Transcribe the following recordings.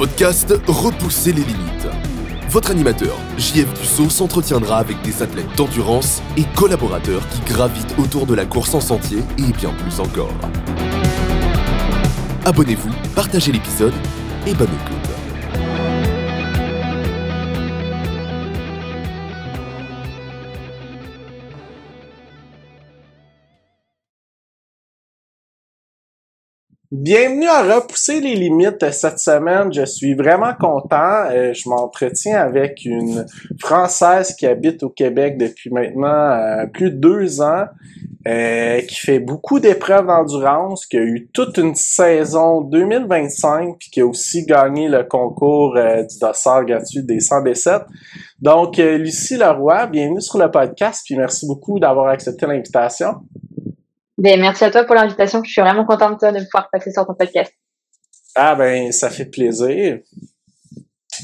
podcast Repousser les limites. Votre animateur, JF Dussault, s'entretiendra avec des athlètes d'endurance et collaborateurs qui gravitent autour de la course en sentier et bien plus encore. Abonnez-vous, partagez l'épisode et bonne écoute. Bienvenue à Repousser les limites cette semaine. Je suis vraiment content. Je m'entretiens avec une Française qui habite au Québec depuis maintenant plus de 2 ans, qui fait beaucoup d'épreuves d'endurance, qui a eu toute une saison 2025, puis qui a aussi gagné le concours du dossard gratuit des 100 B7. Donc, Lucie Leroy, bienvenue sur le podcast, puis merci beaucoup d'avoir accepté l'invitation. Ben, merci à toi pour l'invitation. Je suis vraiment contente de pouvoir passer sur ton podcast. Ah ben, ça fait plaisir.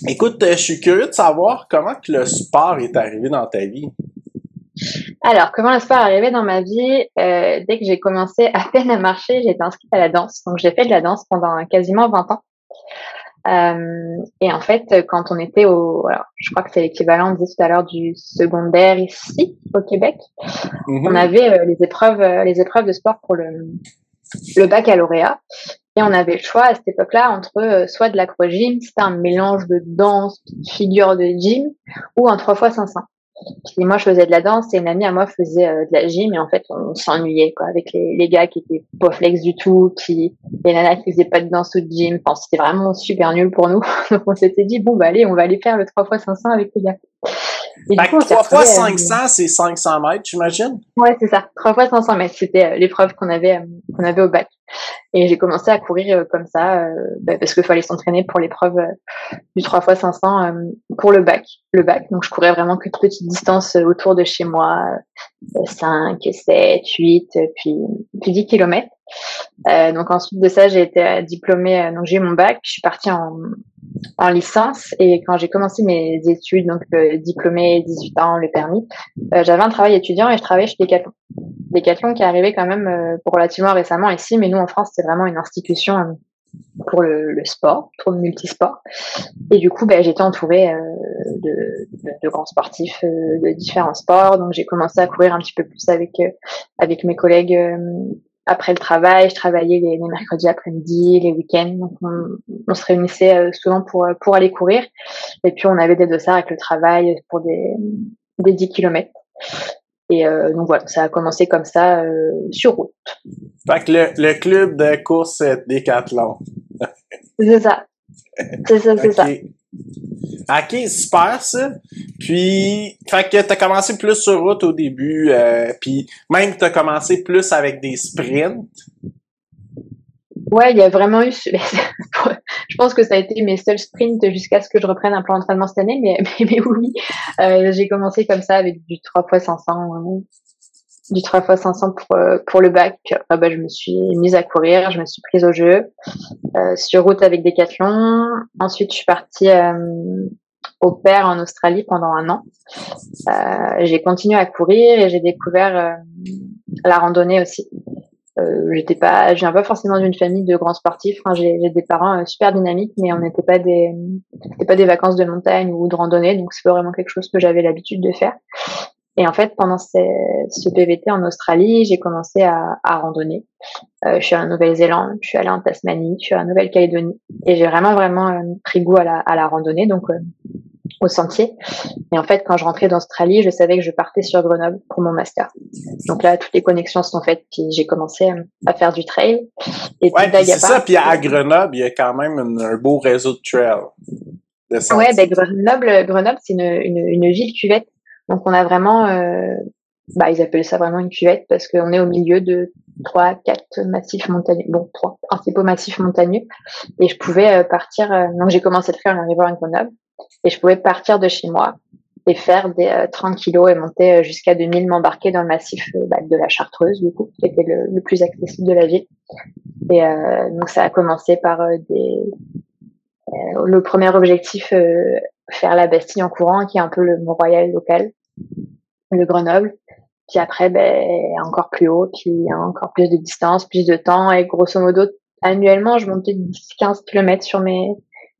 Écoute, je suis curieux de savoir comment que le sport est arrivé dans ta vie. Alors, comment le sport est arrivé dans ma vie? Dès que j'ai commencé à peine à marcher, j'ai été inscrite à la danse. Donc, j'ai fait de la danse pendant quasiment 20 ans. Et en fait, quand on était alors, je crois que c'est l'équivalent, on disait tout à l'heure, du secondaire ici, au Québec, on avait les épreuves de sport pour le baccalauréat. Et on avait le choix à cette époque-là entre soit de l'acro-gym, c'était un mélange de danse, de figure de gym, ou un 3x500. Puis moi, je faisais de la danse et une amie à moi faisait de la gym, et en fait, on s'ennuyait, quoi, avec les gars qui étaient pas flex du tout, puis les nanas qui faisaient pas de danse ou de gym. Enfin, c'était vraiment super nul pour nous. Donc, on s'était dit, bon, bah, allez, on va aller faire le 3x500 avec les gars. Et du coup, 3x500, c'est 500 mètres, j'imagine? Ouais, c'est ça. 3x500 mètres. C'était l'épreuve qu'on avait au bac. Et j'ai commencé à courir comme ça, parce qu'il fallait s'entraîner pour l'épreuve du 3x500 pour le bac. Donc, je courais vraiment que de petites distances autour de chez moi, 5, 7, 8, puis 10 kilomètres. Donc, ensuite de ça, j'ai été diplômée, donc j'ai eu mon bac, je suis partie en licence, et quand j'ai commencé mes études, donc diplômée, 18 ans, le permis, j'avais un travail étudiant et je travaillais chez Decathlon. Decathlon qui est arrivé quand même relativement récemment ici, mais nous en France c'est vraiment une institution pour le sport, pour le multisport. Et du coup, j'étais entourée de grands sportifs de différents sports, donc j'ai commencé à courir un petit peu plus avec mes collègues. Après le travail, je travaillais les mercredis après-midi, les week-ends. Donc, on se réunissait souvent pour aller courir. Et puis, on avait des dossards avec le travail pour des 10 kilomètres. Et donc, voilà, ça a commencé comme ça, sur route. Fait que le club de course Décathlon. C'est ça. C'est ça. OK, super ça. Puis, fait que t'as commencé plus sur route au début, puis même t'as commencé plus avec des sprints. Ouais, il y a vraiment eu... Je pense que ça a été mes seuls sprints jusqu'à ce que je reprenne un plan d'entraînement cette année, mais oui. J'ai commencé comme ça avec du 3x500, du 3x500 pour le bac. Puis après, je me suis mise à courir, je me suis prise au jeu, sur route avec Decathlon. Ensuite, je suis partie au Perth en Australie pendant 1 an. J'ai continué à courir et j'ai découvert la randonnée aussi. Je viens pas forcément d'une famille de grands sportifs. Enfin, j'ai des parents super dynamiques, mais on n'était pas c'était pas des vacances de montagne ou de randonnée, donc c'est pas vraiment quelque chose que j'avais l'habitude de faire. Et en fait, pendant ce PVT en Australie, j'ai commencé à randonner. Je suis allée en Nouvelle-Zélande, je suis allée en Tasmanie, je suis allée en Nouvelle-Calédonie, et j'ai vraiment pris goût à la randonnée, donc au sentier. Et en fait, quand je rentrais d'Australie, je savais que je partais sur Grenoble pour mon master. Donc là, toutes les connexions se sont faites, puis j'ai commencé à faire du trail. Et ouais, puis c'est ça. Puis à Grenoble, il y a quand même un beau réseau de trail. Ouais, Grenoble, c'est une ville cuvette. Donc on a vraiment, ils appellent ça vraiment une cuvette parce qu'on est au milieu de 3-4 massifs montagneux. Bon, 3 principaux massifs montagneux. Et je pouvais partir. Donc j'ai commencé le trail en arrivant à Grenoble. Et je pouvais partir de chez moi et faire des 30 kilos et monter jusqu'à 2000, m'embarquer dans le massif de la Chartreuse, du coup, qui était le plus accessible de la ville. Et donc ça a commencé par le premier objectif, faire la Bastille en courant, qui est un peu le Mont-Royal local, le Grenoble. Puis après, encore plus haut, puis encore plus de distance, plus de temps. Et grosso modo, annuellement, je montais 10-15 kilomètres sur mes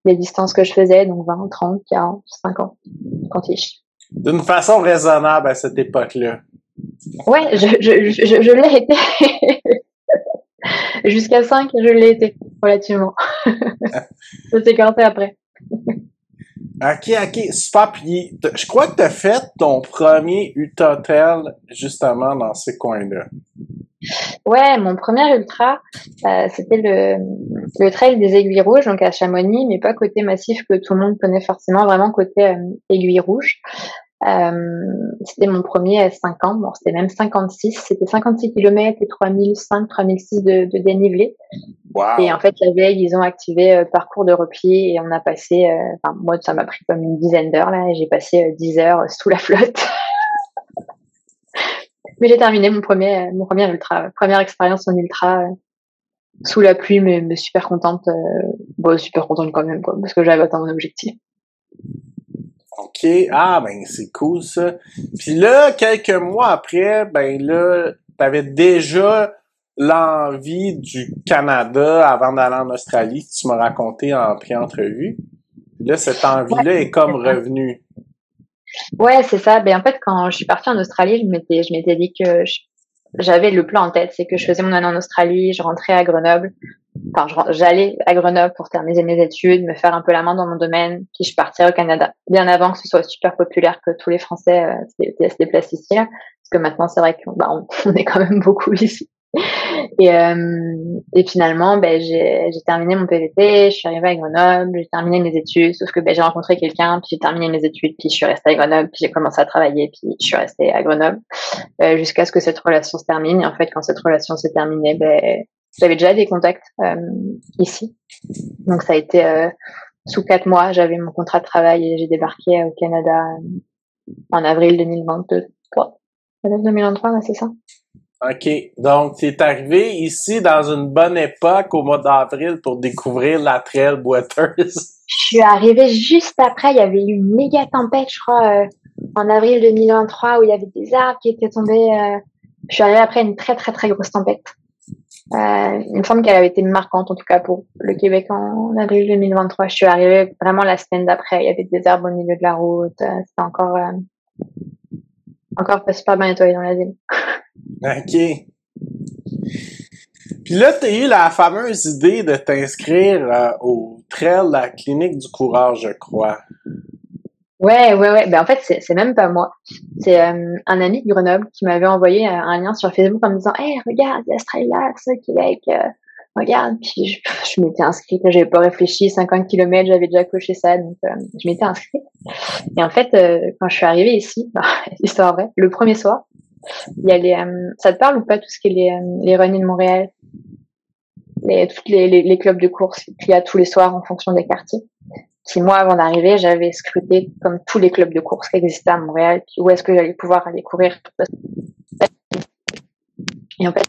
les distances que je faisais, donc 20, 30, 40, 50, 50 fiches. D'une façon raisonnable à cette époque-là. Ouais, je l'ai été. Jusqu'à 5, je l'ai été, relativement. Ça s'est écarté après. OK, super. Puis, je crois que t'as fait ton premier Utatel, justement, dans ces coins-là. Ouais, mon premier ultra, c'était le trail des Aiguilles Rouges, donc à Chamonix, mais pas côté massif que tout le monde connaît forcément, vraiment côté Aiguilles Rouges. C'était mon premier à 5 ans, bon, c'était même 56, c'était 56 km et 3005, 3006 de dénivelé. Wow. Et en fait, la veille, ils ont activé parcours de repli et on a passé, moi, ça m'a pris comme une dizaine d'heures, là, et j'ai passé 10 heures sous la flotte. Mais j'ai terminé mon premier ultra, première expérience en ultra, sous la pluie, mais super contente, super contente quand même, quoi, parce que j'avais atteint mon objectif. OK. Ah, ben, c'est cool, ça. Puis là, quelques mois après, ben là, t'avais déjà l'envie du Canada avant d'aller en Australie, que tu m'as raconté en pré-entrevue. Puis là, cette envie-là est comme revenue. Ouais, c'est ça. Ben, en fait, quand je suis partie en Australie, je m'étais dit que j'avais le plan en tête. C'est que je faisais mon année en Australie, je rentrais à Grenoble. Enfin, j'allais à Grenoble pour terminer mes études, me faire un peu la main dans mon domaine, puis je partirais au Canada. Bien avant que ce soit super populaire, que tous les Français se déplacent ici, là. Parce que maintenant, c'est vrai qu'on est quand même beaucoup ici. Et finalement, ben, j'ai terminé mon PVT, je suis arrivée à Grenoble, j'ai terminé mes études, sauf que ben, j'ai rencontré quelqu'un, puis j'ai terminé mes études, puis je suis restée à Grenoble, puis j'ai commencé à travailler, puis je suis restée à Grenoble, jusqu'à ce que cette relation se termine. Et en fait, quand cette relation s'est terminée, ben, j'avais déjà des contacts ici. Donc ça a été sous 4 mois, j'avais mon contrat de travail et j'ai débarqué au Canada en avril 2023. Avril 2023, ouais, c'est ça. OK. Donc, tu es arrivé ici dans une bonne époque au mois d'avril pour découvrir la trail boiteuse. Je suis arrivée juste après, il y avait eu une méga tempête, je crois, en avril 2023 où il y avait des arbres qui étaient tombés. Je suis arrivée après une très très très grosse tempête. Il me semble qu'elle avait été marquante, en tout cas pour le Québec en avril 2023. Je suis arrivée vraiment la semaine d'après. Il y avait des arbres au milieu de la route. C'était encore pas super bien nettoyé dans la ville. OK. Puis là, t'as eu la fameuse idée de t'inscrire au trail de la Clinique du Courage, je crois. Ouais. Ben, en fait, c'est même pas moi. C'est un ami de Grenoble qui m'avait envoyé un lien sur Facebook en me disant « Hey, regarde, il y a ce trail-là, c'est au Québec. Regarde. » Puis je m'étais inscrite. J'avais pas réfléchi. 50 km, j'avais déjà coché ça. Donc, je m'étais inscrite. Et en fait, quand je suis arrivée ici, histoire vraie, le premier soir, il y a ça te parle ou pas tout ce qui est les Running de Montréal? Tous les clubs de course qu'il y a tous les soirs en fonction des quartiers. Puis moi, avant d'arriver, j'avais scruté comme tous les clubs de course qui existaient à Montréal, puis où est-ce que j'allais pouvoir aller courir. Et en fait,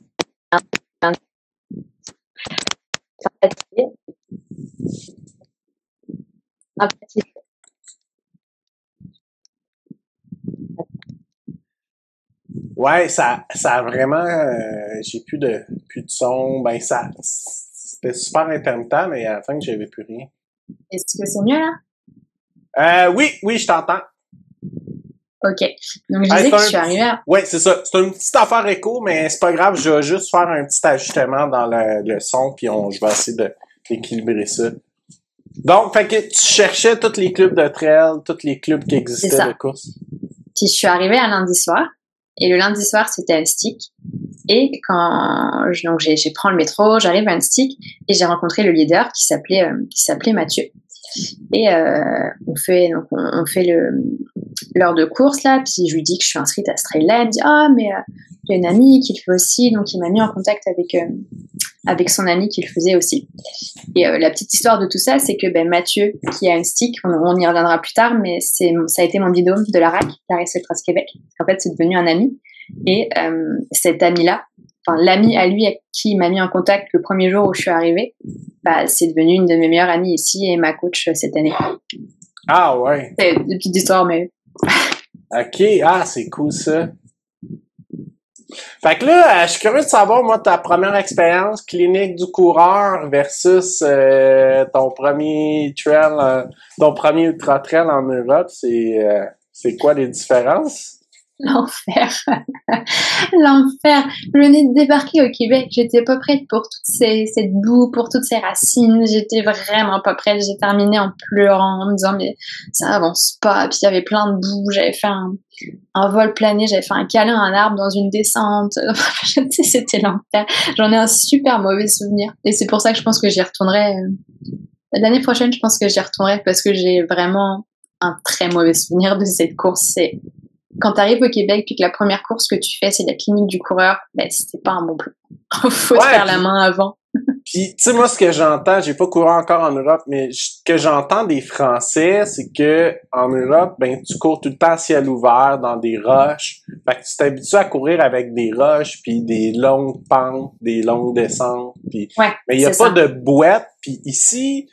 Ouais, ça a vraiment... j'ai plus de son. Ben, c'était super intermittent, mais à la fin, j'avais plus rien. Est-ce que c'est mieux, là? Oui, je t'entends. OK. Donc, je disais que je suis arrivée à... Ouais, c'est ça. C'est une petite affaire écho, mais c'est pas grave. Je vais juste faire un petit ajustement dans le son, puis je vais essayer d'équilibrer ça. Donc, fait que tu cherchais tous les clubs de trail, tous les clubs qui existaient de course. Puis, je suis arrivée un lundi soir. Et le lundi soir, c'était à Stick. Et donc j'ai pris le métro, j'arrive à Stick et j'ai rencontré le leader qui s'appelait Mathieu. Et on fait l'heure de course là, puis je lui dis que je suis inscrite à ce trail-là. Elle me dit mais il y a une amie qui le fait aussi, donc il m'a mis en contact avec son amie qui le faisait aussi. Et la petite histoire de tout ça, c'est que Mathieu, qui a un stick, on y reviendra plus tard, mais ça a été mon binôme de la RAC, la Race Ultras Québec. En fait, c'est devenu un ami. Et cet ami-là, enfin l'ami à lui qui m'a mis en contact le premier jour où je suis arrivée, c'est devenu une de mes meilleures amies ici et ma coach cette année. Ah ouais. C'est une petite histoire, mais... OK, c'est cool ça. Fait que là, je suis curieux de savoir, moi, ta première expérience clinique du coureur versus ton premier trail, ton premier ultra-trail en Europe, c'est quoi les différences? L'enfer. L'enfer. Je venais de débarquer au Québec. J'étais pas prête pour cette boue, pour toutes ces racines. J'étais vraiment pas prête. J'ai terminé en pleurant, en me disant, mais ça avance pas. Puis il y avait plein de boue. J'avais fait un vol plané. J'avais fait un câlin à un arbre dans une descente. C'était l'enfer. J'en ai un super mauvais souvenir. Et c'est pour ça que je pense que j'y retournerai. L'année prochaine, je pense que j'y retournerai parce que j'ai vraiment un très mauvais souvenir de cette course. C'est quand tu arrives au Québec puis que la première course que tu fais c'est la clinique du coureur, ben c'était pas un bon plan. Faut te faire la main avant. Puis tu sais moi ce que j'entends, j'ai pas couru encore en Europe, mais ce que j'entends des Français, c'est que en Europe, ben tu cours tout le temps à ciel ouvert dans des roches. Fait que tu t'habitues à courir avec des roches puis des longues pentes, des longues descentes, puis mais il y a pas de bouette, puis ici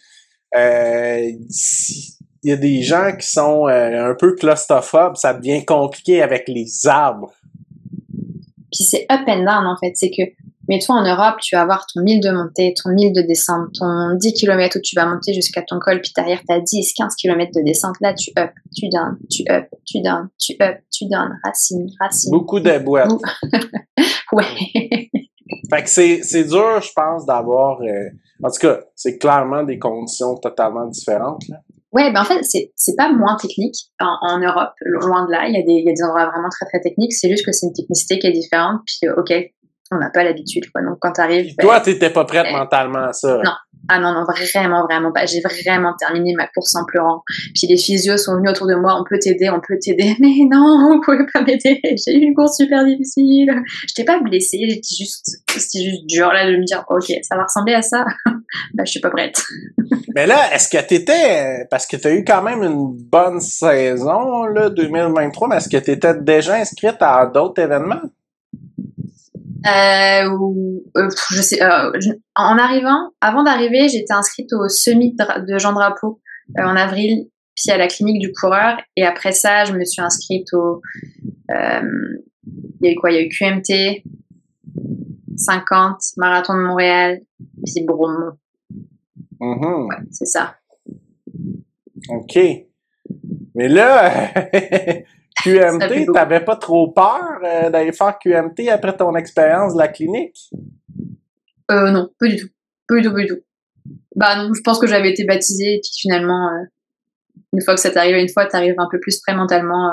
il y a des gens qui sont un peu claustrophobes, ça devient compliqué avec les arbres. Puis c'est up and down en fait, c'est que, mais toi en Europe, tu vas avoir ton 1000 de montée, ton 1000 de descente, ton 10 km où tu vas monter jusqu'à ton col, puis derrière t'as 10, 15 km de descente, là tu up, tu down, tu up, tu down, tu up, tu down, racine. Beaucoup de boîtes. Ouais. Fait que c'est dur, je pense, d'avoir... en tout cas, c'est clairement des conditions totalement différentes, là. Ouais, ben en fait, c'est pas moins technique en Europe, loin de là. Il y a des endroits vraiment très très techniques. C'est juste que c'est une technicité qui est différente. Puis ok, on n'a pas l'habitude, quoi. Donc quand t'arrives, toi, t'étais pas prête mentalement à ça. Non, ah non, vraiment pas. J'ai vraiment terminé ma course en pleurant. Puis les physios sont venus autour de moi. On peut t'aider. Mais non, vous pouvez pas m'aider. J'ai eu une course super difficile. J'étais pas blessée. C'était juste dur là de me dire, ok, ça va ressembler à ça. Ben je suis pas prête. Mais là, est-ce que t'étais, parce que t'as eu quand même une bonne saison, là, 2023, mais est-ce que t'étais déjà inscrite à d'autres événements? Je sais, avant d'arriver, j'étais inscrite au semi de Jean Drapeau en avril, puis à la clinique du coureur, et après ça, je me suis inscrite au, il y a eu quoi? Il y a eu QMT, 50, Marathon de Montréal, puis Bromont. Mm-hmm. Ouais, c'est ça. OK. Mais là, QMT, t'avais pas trop peur d'aller faire QMT après ton expérience de la clinique? Non, pas du tout. Pas du tout. Bah non, je pense que j'avais été baptisée et puis finalement, une fois que ça t'arrive une fois, t'arrives un peu plus près mentalement.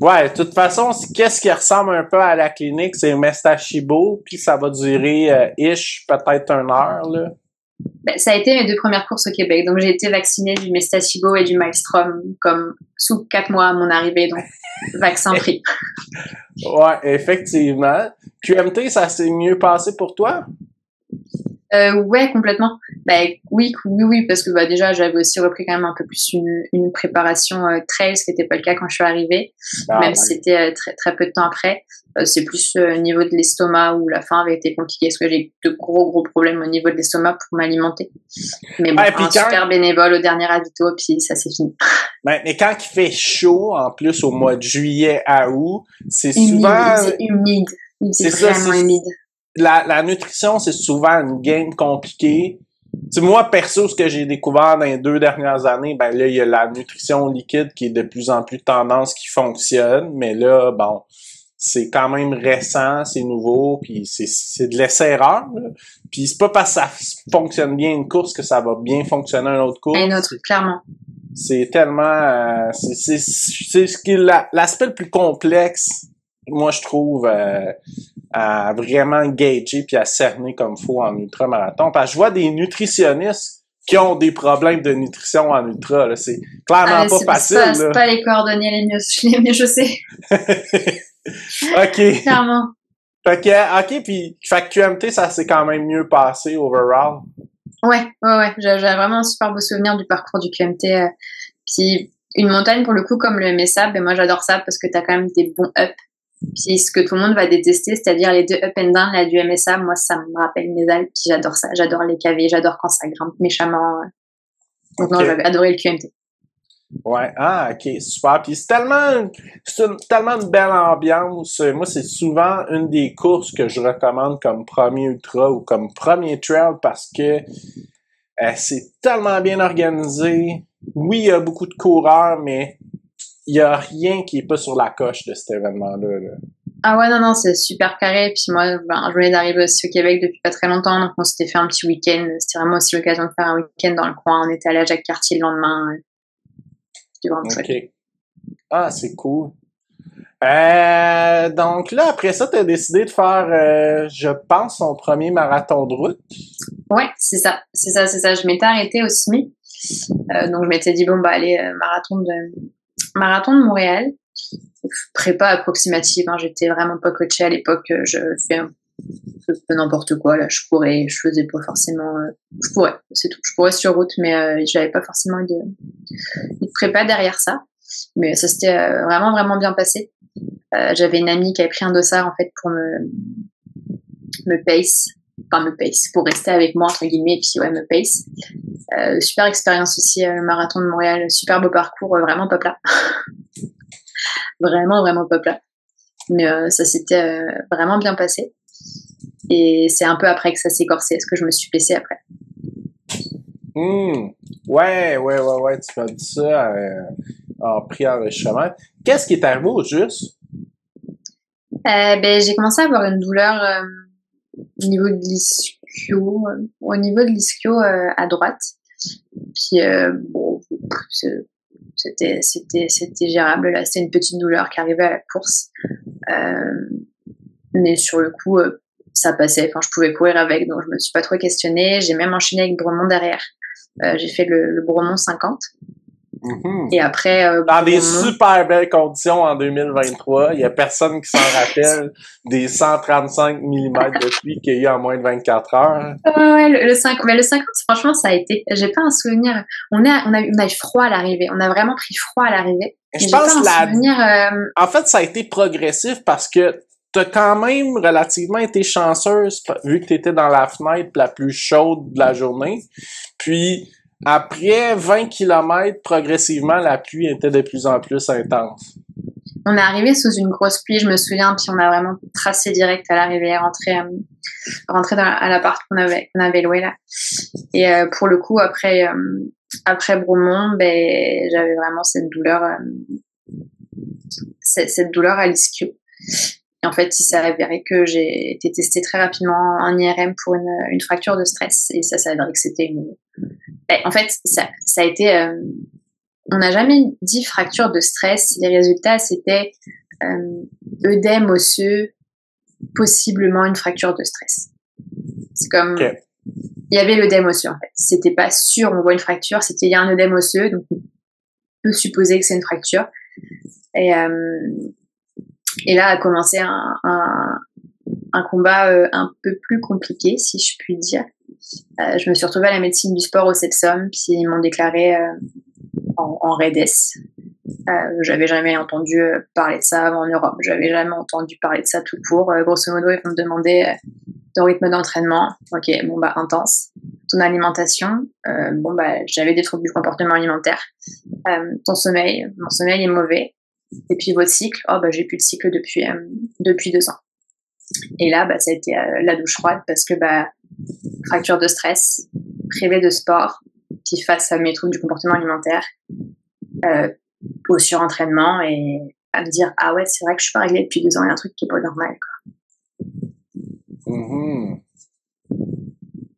Ouais, de toute façon, qu'est-ce qui ressemble un peu à la clinique, c'est Mestachibo, puis ça va durer peut-être 1 heure, là. Ben, ça a été mes 2 premières courses au Québec. Donc, j'ai été vaccinée du Mestachibo et du Maelstrom comme sous 4 mois à mon arrivée. Donc, vaccin pris. Ouais, effectivement. QMT, ça s'est mieux passé pour toi? Ouais, complètement. Ben, oui, parce que bah, déjà, j'avais aussi repris quand même un peu plus une préparation trail, ce qui n'était pas le cas quand je suis arrivée. Même si c'était très, très peu de temps après. C'est plus au niveau de l'estomac où la fin avait été compliquée parce que j'ai de gros problèmes au niveau de l'estomac pour m'alimenter. Mais bon, super bénévole au dernier ravito, puis ça c'est fini. Mais quand il fait chaud, en plus au mois de juillet à août, c'est humide, souvent... C'est humide. C'est vraiment humide. La nutrition, c'est souvent une game compliquée. T'sais, moi, perso, ce que j'ai découvert dans les 2 dernières années, ben là, il y a la nutrition liquide qui est de plus en plus tendance qui fonctionne, mais là, bon, c'est quand même récent, c'est nouveau, puis c'est de l'essai-erreur, là. Puis c'est pas parce que ça fonctionne bien une course que ça va bien fonctionner une autre course. Une autre, clairement. C'est tellement... c'est ce qui est l'aspect le plus complexe, moi, je trouve... à vraiment gager puis à cerner comme faut en ultramarathon. Parce que je vois des nutritionnistes qui ont des problèmes de nutrition en ultra. Là. C'est clairement pas facile. C'est pas les coordonnées les mieux, je sais. OK. Clairement. OK, puis fait que QMT, ça s'est quand même mieux passé overall. Ouais. J'ai vraiment un super beau souvenir du parcours du QMT. Puis une montagne, pour le coup, comme le MSA, ben moi j'adore ça parce que t'as quand même des bons ups. Puis ce que tout le monde va détester, c'est-à-dire les 2 up and down là, du MSA, moi ça me rappelle mes Alpes, puis j'adore ça, j'adore les cavés, j'adore quand ça grimpe méchamment. Donc non, j'avais adoré le QMT. Ouais, ah, ok, super. Puis c'est tellement une belle ambiance. Moi, c'est souvent une des courses que je recommande comme premier ultra ou comme premier trail parce que c'est tellement bien organisé. Oui, il y a beaucoup de coureurs, mais il y a rien qui est pas sur la coche de cet événement-là, là. Ah ouais, non, c'est super carré. Puis moi, je venais d'arriver aussi au Québec depuis pas très longtemps, donc on s'était fait un petit week-end. C'était vraiment aussi l'occasion de faire un week-end dans le coin. On était allé à Jacques-Cartier le lendemain. C'était vraiment chouette. Ok. Ah, c'est cool. Donc là, après ça, t'as décidé de faire, je pense, ton premier marathon de route. Ouais, c'est ça. Je m'étais arrêtée au SMI. Donc je m'étais dit, bon, bah allez, marathon de Montréal. Prépa approximative, hein, j'étais vraiment pas coachée à l'époque. Je fais un peu n'importe quoi. Là, je courais, je faisais pas forcément. Je courais, c'est tout. Je courais sur route, mais j'avais pas forcément eu de prépa derrière ça. Mais ça s'était vraiment, vraiment bien passé. J'avais une amie qui avait pris un dossard en fait pour me pace. Enfin, me pace, pour rester avec moi, entre guillemets, et puis ouais, me pace. Super expérience aussi, le marathon de Montréal. Super beau parcours, vraiment pas plat. Vraiment, vraiment pas plat. Mais ça s'était vraiment bien passé. Et c'est un peu après que ça s'est corsé, parce que je me suis blessée après. Ouais, tu m'as dit ça en pré-enregistrement. Qu'est-ce qui est arrivé au juste? J'ai commencé à avoir une douleur au niveau de l'ischio, à droite. Puis bon, c'était gérable. Là, c'était une petite douleur qui arrivait à la course. Mais sur le coup, ça passait. Enfin, je pouvais courir avec, donc je me suis pas trop questionnée. J'ai même enchaîné avec Bremont derrière. J'ai fait le Bremont 50. Et après, dans des super belles conditions en 2023. Il y a personne qui s'en rappelle des 135 mm de pluie qu'il y a eu en moins de 24 heures. Ouais, le 50, mais le 50, franchement, ça a été. J'ai pas un souvenir. On a eu froid à l'arrivée. On a vraiment pris froid à l'arrivée. Je pense que en fait, ça a été progressif parce que t'as quand même relativement été chanceuse vu que t'étais dans la fenêtre la plus chaude de la journée. Puis après 20 km, progressivement, la pluie était de plus en plus intense. On est arrivé sous une grosse pluie, je me souviens, puis on a vraiment tracé direct à l'arrivée, rentré à l'appart qu'on avait loué là. Et pour le coup, après Bromont, j'avais vraiment cette douleur à l'ischio. Et en fait, il s'est avéré que j'ai été testée très rapidement en IRM pour une fracture de stress. Et ça s'est avéré que c'était en fait, ça a été... on n'a jamais dit fracture de stress. Les résultats, c'était œdème osseux, possiblement une fracture de stress. C'est comme... Okay. Il y avait l'œdème osseux, en fait. C'était pas sûr, on voit une fracture. C'était, il y a un œdème osseux, donc on peut supposer que c'est une fracture. Et là a commencé un combat un peu plus compliqué, si je puis dire. Je me suis retrouvée à la médecine du sport au CEPSOM, puis ils m'ont déclaré en REDES. J'avais jamais entendu parler de ça avant en Europe. J'avais jamais entendu parler de ça tout court. Grosso modo, ils vont me demander ton rythme d'entraînement. Ok, bon bah intense. Ton alimentation. J'avais des troubles du comportement alimentaire. Ton sommeil. Mon sommeil est mauvais. Et puis votre cycle. J'ai plus de cycle depuis 2 ans. Et là, ça a été la douche froide parce que fracture de stress, privé de sport, puis face à mes troubles du comportement alimentaire, au surentraînement et à me dire ah ouais, c'est vrai que je suis pas réglée depuis 2 ans, il y a un truc qui est pas normal, quoi.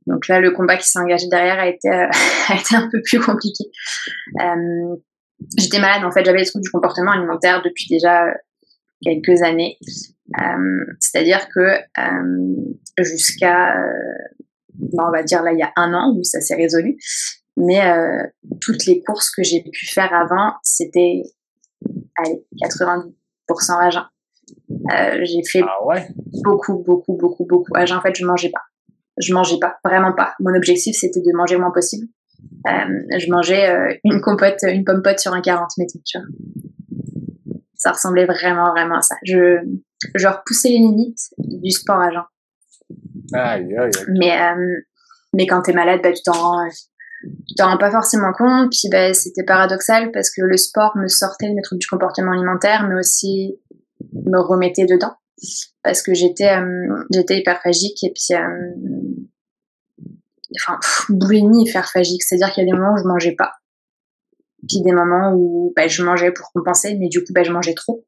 Donc là, le combat qui s'est engagé derrière a été un peu plus compliqué. J'étais malade, en fait, j'avais des troubles du comportement alimentaire depuis déjà quelques années. C'est-à-dire que jusqu'à, on va dire là, il y a 1 an où ça s'est résolu, mais toutes les courses que j'ai pu faire avant, c'était 90% à jeun. J'ai fait beaucoup à jeun. En fait, je mangeais pas, vraiment pas. Mon objectif, c'était de manger le moins possible. Je mangeais une pomme pote sur un 40 mettons, tu vois. Ça ressemblait vraiment à ça. Je repoussais les limites du sport à jeun. Aïe. Mais quand t'es malade, tu t'en rends tu t'en rends pas forcément compte. Puis ben, c'était paradoxal parce que le sport me sortait de mes troubles du comportement alimentaire, mais aussi me remettait dedans parce que j'étais hyperphagique et puis boulimie hyperphagique, c'est-à-dire qu'il y a des moments où je mangeais pas, puis des moments où je mangeais pour compenser, mais du coup je mangeais trop.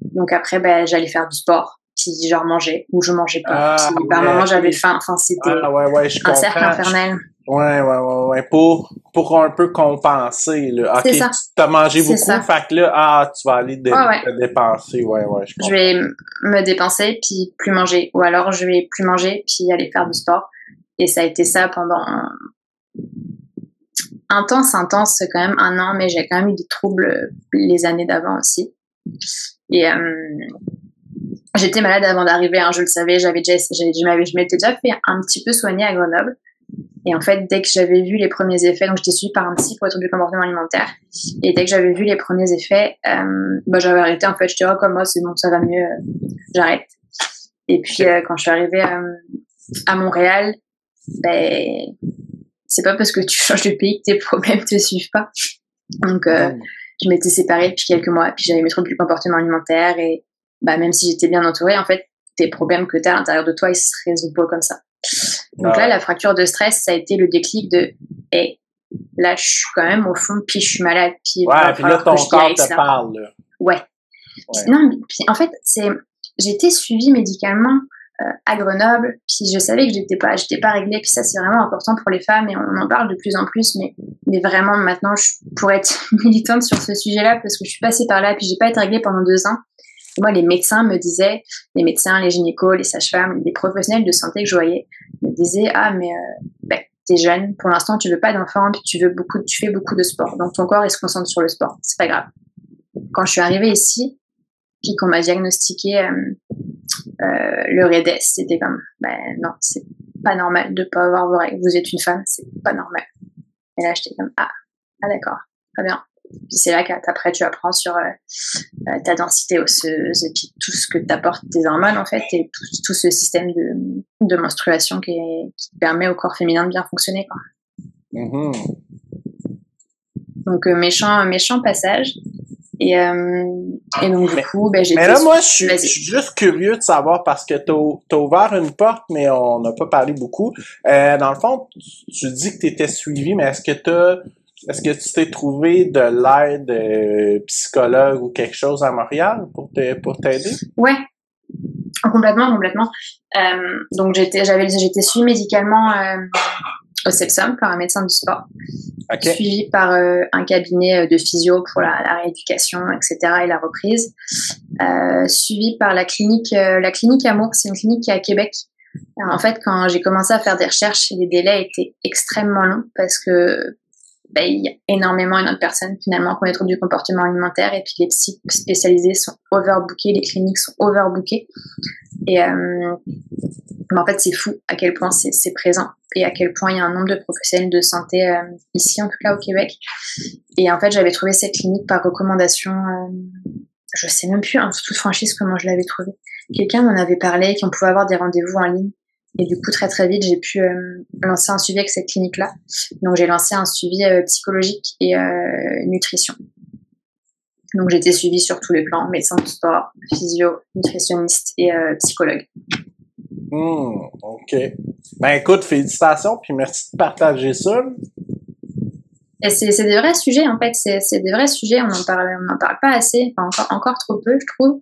Donc après j'allais faire du sport, puis je remangeais ou je mangeais pas. Puis à un moment j'avais faim. Enfin c'était un cercle infernal. Ouais. Pour un peu compenser, là. C'est OK, ça. T'as mangé C'est beaucoup, ça. fait que là, tu vas aller te dépenser. Ouais, je comprends. Je vais me dépenser, puis plus manger. Ou alors, je vais plus manger, puis aller faire du sport. Et ça a été ça pendant intense, quand même 1 an, mais j'ai quand même eu des troubles les années d'avant aussi. Et j'étais malade avant d'arriver, hein, je le savais, je m'étais déjà fait un petit peu soigner à Grenoble. Et en fait, dès que j'avais vu les premiers effets, donc j'étais suivie par un psy pour les troubles du comportement alimentaire. Et dès que j'avais vu les premiers effets, j'avais arrêté. En fait, je disais, comme moi, c'est bon, ça va mieux, j'arrête. Et puis, quand je suis arrivée à Montréal, c'est pas parce que tu changes de pays que tes problèmes te suivent pas. Donc, je m'étais séparée depuis quelques mois, puis j'avais mes troubles du comportement alimentaire. Et même si j'étais bien entourée, en fait, tes problèmes que tu as à l'intérieur de toi, ils se résolvent pas comme ça. Donc là, la fracture de stress, ça a été le déclic de là, je suis quand même au fond, puis je suis malade. Puis là, ton corps te parle. Là. Ouais. Puis, en fait, j'ai été suivie médicalement à Grenoble, puis je savais que j'étais pas réglée, puis ça, c'est vraiment important pour les femmes, et on en parle de plus en plus, mais vraiment, maintenant, je pourrais être militante sur ce sujet-là, parce que je suis passée par là, puis j'ai pas été réglée pendant 2 ans. Et moi, les médecins me disaient, les médecins, les gynécos, les sages-femmes, les professionnels de santé que je voyais, me disaient, t'es jeune, pour l'instant, tu veux pas d'enfant, puis tu fais beaucoup de sport. Donc, ton corps, il se concentre sur le sport. C'est pas grave. Quand je suis arrivée ici, puis qu'on m'a diagnostiqué le REDES, c'était comme, non, c'est pas normal de pas avoir vos règles. Vous êtes une femme, c'est pas normal. Et là, j'étais comme, d'accord, très bien. Puis c'est là qu'après tu apprends sur ta densité osseuse et puis tout ce que t'apportent tes hormones en fait, et tout ce système de menstruation qui permet au corps féminin de bien fonctionner, quoi. Mm-hmm. Donc méchant passage. Et donc du coup j'étais... Mais là moi je suis juste curieux de savoir, parce que t'as ouvert une porte, mais on n'a pas parlé beaucoup. Dans le fond, tu dis que t'étais suivi, mais est-ce que tu t'es trouvé de l'aide psychologue ou quelque chose à Montréal pour t'aider? Ouais, complètement. Donc j'étais suivie médicalement au CEPSOM par un médecin du sport, suivi par un cabinet de physio pour la rééducation, etc. et la reprise, suivi par la clinique Amour. C'est une clinique qui est à Québec. Alors, en fait, quand j'ai commencé à faire des recherches, les délais étaient extrêmement longs parce que il y a énormément de personnes finalement qui ont des troubles du comportement alimentaire, et puis les psys spécialisés sont overbookés, les cliniques sont overbookées, et en fait c'est fou à quel point c'est présent et à quel point il y a un nombre de professionnels de santé ici, en tout cas au Québec. Et en fait j'avais trouvé cette clinique par recommandation, je sais même plus en toute franchise comment je l'avais trouvée. Quelqu'un m'en avait parlé, qu'on pouvait avoir des rendez-vous en ligne. Et du coup, très très vite, j'ai pu lancer un suivi avec cette clinique-là. Donc, j'ai lancé un suivi psychologique et nutrition. Donc, j'ai été suivie sur tous les plans, médecin de sport, physio, nutritionniste et psychologue. OK. Écoute, félicitations, puis merci de partager ça. Et c'est des vrais sujets, en fait. C'est des vrais sujets, on n'en parle pas assez, enfin, encore trop peu, je trouve.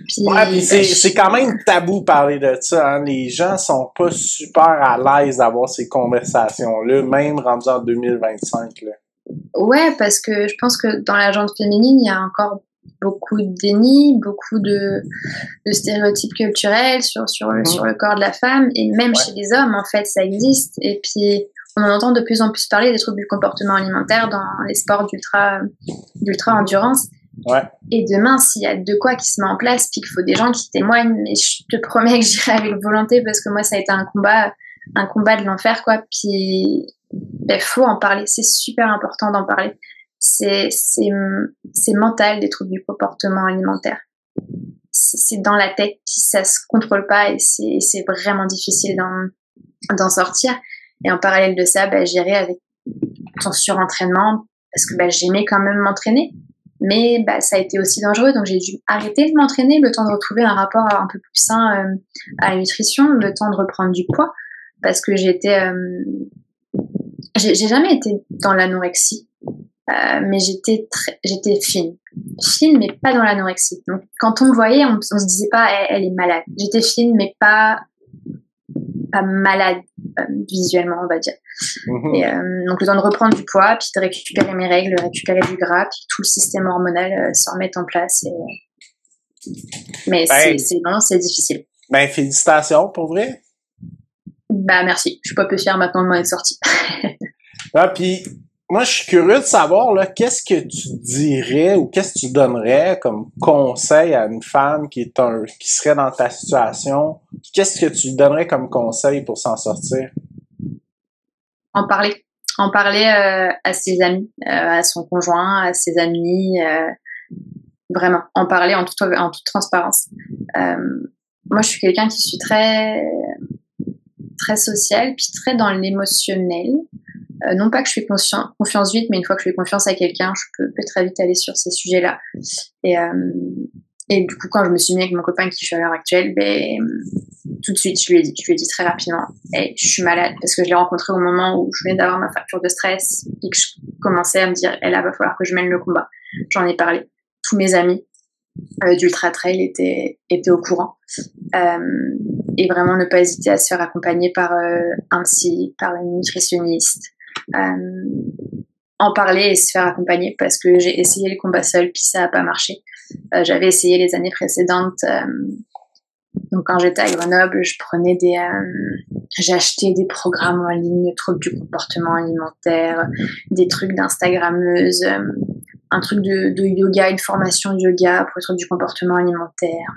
Puis c'est quand même tabou parler de ça, hein. Les gens sont pas super à l'aise d'avoir ces conversations-là, même rendus en 2025, là. Ouais, parce que je pense que dans la gente féminine, il y a encore beaucoup de déni, beaucoup de stéréotypes culturels sur le corps de la femme, et même chez les hommes, en fait, ça existe. Et puis, on en entend de plus en plus parler des troubles du comportement alimentaire dans les sports d'ultra-endurance. Ouais. Et demain, s'il y a de quoi qui se met en place, puis qu'il faut des gens qui témoignent, mais je te promets que j'irai avec volonté, parce que moi, ça a été un combat de l'enfer, quoi. Puis, faut en parler. C'est super important d'en parler. C'est mental, des troubles du comportement alimentaire. C'est dans la tête, ça se contrôle pas, et c'est vraiment difficile d'en sortir. Et en parallèle de ça, j'irai avec en surentraînement parce que j'aimais quand même m'entraîner. Mais ça a été aussi dangereux, donc j'ai dû arrêter de m'entraîner, le temps de retrouver un rapport un peu plus sain à la nutrition, le temps de reprendre du poids, parce que j'ai jamais été dans l'anorexie, mais j'étais fine, mais pas dans l'anorexie. Donc quand on me voyait, on se disait pas elle est malade. J'étais fine, mais pas malade visuellement, on va dire. Et, donc le temps de reprendre du poids, puis de récupérer mes règles, récupérer du gras, puis tout le système hormonal se remettre en place. Mais c'est difficile. Félicitations pour vrai. Merci. Je suis pas peu fière maintenant de m'en être sortie. Puis moi, je suis curieux de savoir, là, qu'est-ce que tu dirais ou qu'est-ce que tu donnerais comme conseil à une femme qui serait dans ta situation? Qu'est-ce que tu donnerais comme conseil pour s'en sortir? En parler à ses amis, à son conjoint, à ses amis, vraiment, en parler en toute transparence. Moi, je suis quelqu'un qui suis très, très sociale, puis très dans l'émotionnel. Non pas que je fais confiance vite, mais une fois que je fais confiance à quelqu'un, je peux très vite aller sur ces sujets-là. Et du coup, quand je me suis mis avec mon copain qui je suis à l'heure actuelle, tout de suite, je lui ai dit très rapidement, hey, je suis malade, parce que je l'ai rencontré au moment où je venais d'avoir ma fracture de stress, et que je commençais à me dire, là, va falloir que je mène le combat. J'en ai parlé. Tous mes amis d'Ultra Trail étaient au courant. Et vraiment ne pas hésiter à se faire accompagner par un psy, par une nutritionniste. En parler et se faire accompagner, parce que j'ai essayé le combat seul, puis ça n'a pas marché. J'avais essayé les années précédentes. Donc quand j'étais à Grenoble, j'ai acheté des programmes en ligne, troubles du comportement alimentaire, des trucs d'instagrammeuse, un truc de yoga, une formation de yoga pour les troubles du comportement alimentaire.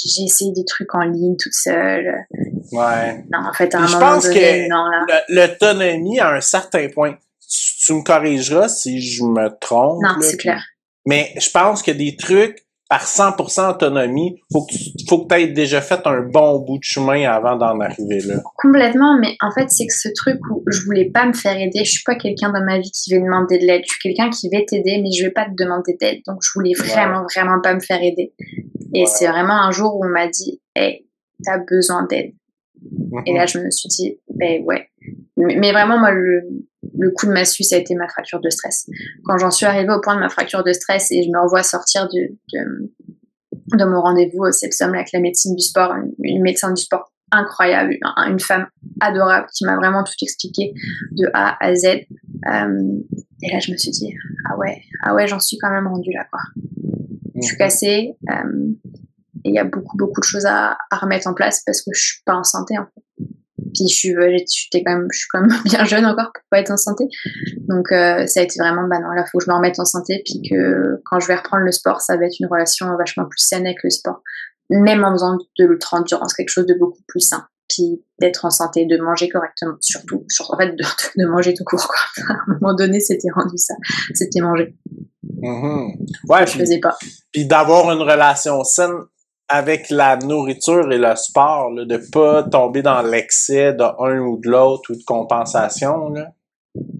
J'ai essayé des trucs en ligne toute seule. Ouais. Non, en fait, à un je moment pense donné, que l'autonomie à un certain point, tu me corrigeras si je me trompe. Non, c'est clair. Mais je pense que des trucs par 100% autonomie, faut que tu aies déjà fait un bon bout de chemin avant d'en arriver là. Complètement, mais en fait, c'est que ce truc où je voulais pas me faire aider, je suis pas quelqu'un dans ma vie qui va demander de l'aide, je suis quelqu'un qui va t'aider, mais je vais pas te demander d'aide, donc je voulais vraiment pas me faire aider. Et c'est vraiment un jour où on m'a dit, hey, t'as besoin d'aide. Et là, je me suis dit, ouais. Mais vraiment, moi, le coup de massue, ça a été ma fracture de stress. Quand j'en suis arrivée au point de ma fracture de stress et je me revois sortir de mon rendez-vous au Sepsum avec la médecine du sport, une médecin du sport incroyable, une femme adorable qui m'a vraiment tout expliqué de A à Z. Et là, je me suis dit, ah ouais, j'en suis quand même rendue là, quoi. Je suis cassée. Et il y a beaucoup de choses à remettre en place parce que je suis pas en santé, en fait. Puis je suis quand même bien jeune encore pour pas être en santé. Donc ça a été vraiment, non, là, faut que je me remette en santé, puis que quand je vais reprendre le sport, ça va être une relation vachement plus saine avec le sport. Même en faisant de l'ultra-endurance, quelque chose de beaucoup plus sain. Puis d'être en santé, de manger correctement, surtout en fait, de manger tout court, quoi. À un moment donné, c'était rendu ça. C'était manger. Ouais, je faisais pas. Puis d'avoir une relation saine avec la nourriture et le sport, là, de pas tomber dans l'excès de un ou de l'autre ou de compensation, là.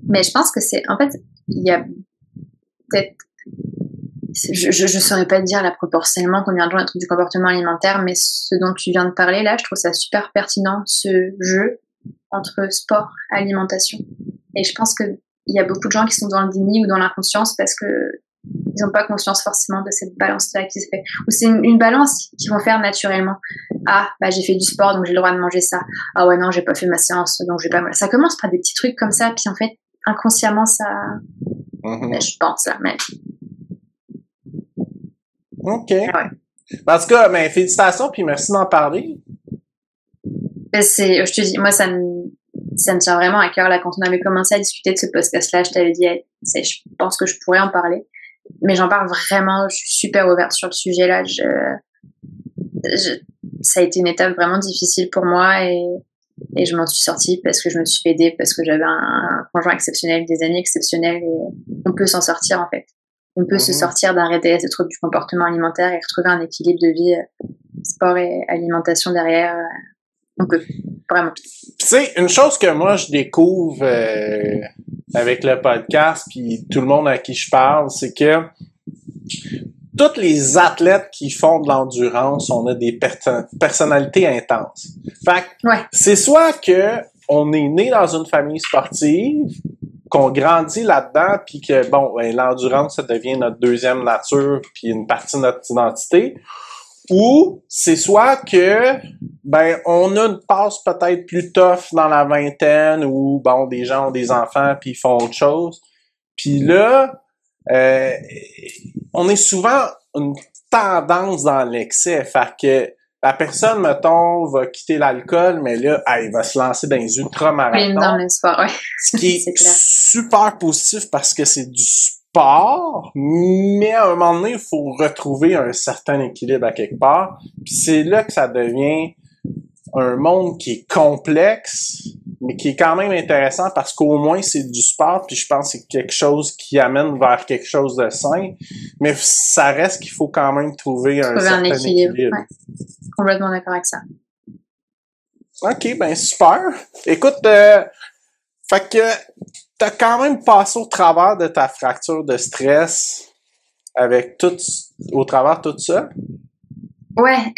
Mais je pense que en fait, il y a peut-être, je saurais pas te dire là proportionnellement combien de gens ont trouvé du comportement alimentaire, mais ce dont tu viens de parler là, je trouve ça super pertinent, ce jeu entre sport et alimentation. Et je pense que il y a beaucoup de gens qui sont dans le déni ou dans l'inconscience parce que ils n'ont pas conscience forcément de cette balance-là qui se fait. Ou c'est une balance qu'ils vont faire naturellement. Ah, j'ai fait du sport, donc j'ai le droit de manger ça. Ah ouais, non, j'ai pas fait ma séance, donc j'ai pas mal. Ça commence par des petits trucs comme ça, puis en fait, inconsciemment, ça... je pense, là, mais... OK. Ouais. En tout cas, félicitations, puis merci d'en parler. Je te dis, moi, ça me tient vraiment à cœur. Là, quand on avait commencé à discuter de ce podcast-là, je t'avais dit, je pense que je pourrais en parler. Mais j'en parle vraiment, je suis super ouverte sur le sujet là. Ça a été une étape vraiment difficile pour moi et je m'en suis sortie parce que je me suis fait aider, parce que j'avais un conjoint exceptionnel, des amis exceptionnels, et on peut s'en sortir en fait. On peut se sortir d'arrêter ce trouble du comportement alimentaire et retrouver un équilibre de vie, sport et alimentation derrière. On peut, vraiment. Tu sais, une chose que moi je découvre avec le podcast puis tout le monde à qui je parle, c'est que tous les athlètes qui font de l'endurance, on a des personnalités intenses. Fait que c'est soit que on est né dans une famille sportive, qu'on grandit là-dedans, puis que bon, l'endurance ça devient notre deuxième nature, puis une partie de notre identité. Ou c'est soit que on a une passe peut-être plus tough dans la vingtaine, ou bon, des gens ont des enfants puis ils font autre chose. Puis là, on est souvent une tendance dans l'excès. Fait que la personne, mettons, va quitter l'alcool, mais là, elle va se lancer dans les ultramarathons. Dans le sport, ouais. Ce qui est super positif parce que c'est du sport, mais à un moment donné, il faut retrouver un certain équilibre à quelque part. Puis c'est là que ça devient un monde qui est complexe, mais qui est quand même intéressant parce qu'au moins c'est du sport, puis je pense que c'est quelque chose qui amène vers quelque chose de sain, mais ça reste qu'il faut quand même trouver un certain équilibre. Ouais. Complètement d'accord avec ça. OK, ben super. Écoute, fait que t'as quand même passé au travers de ta fracture de stress avec au travers de tout ça? Ouais.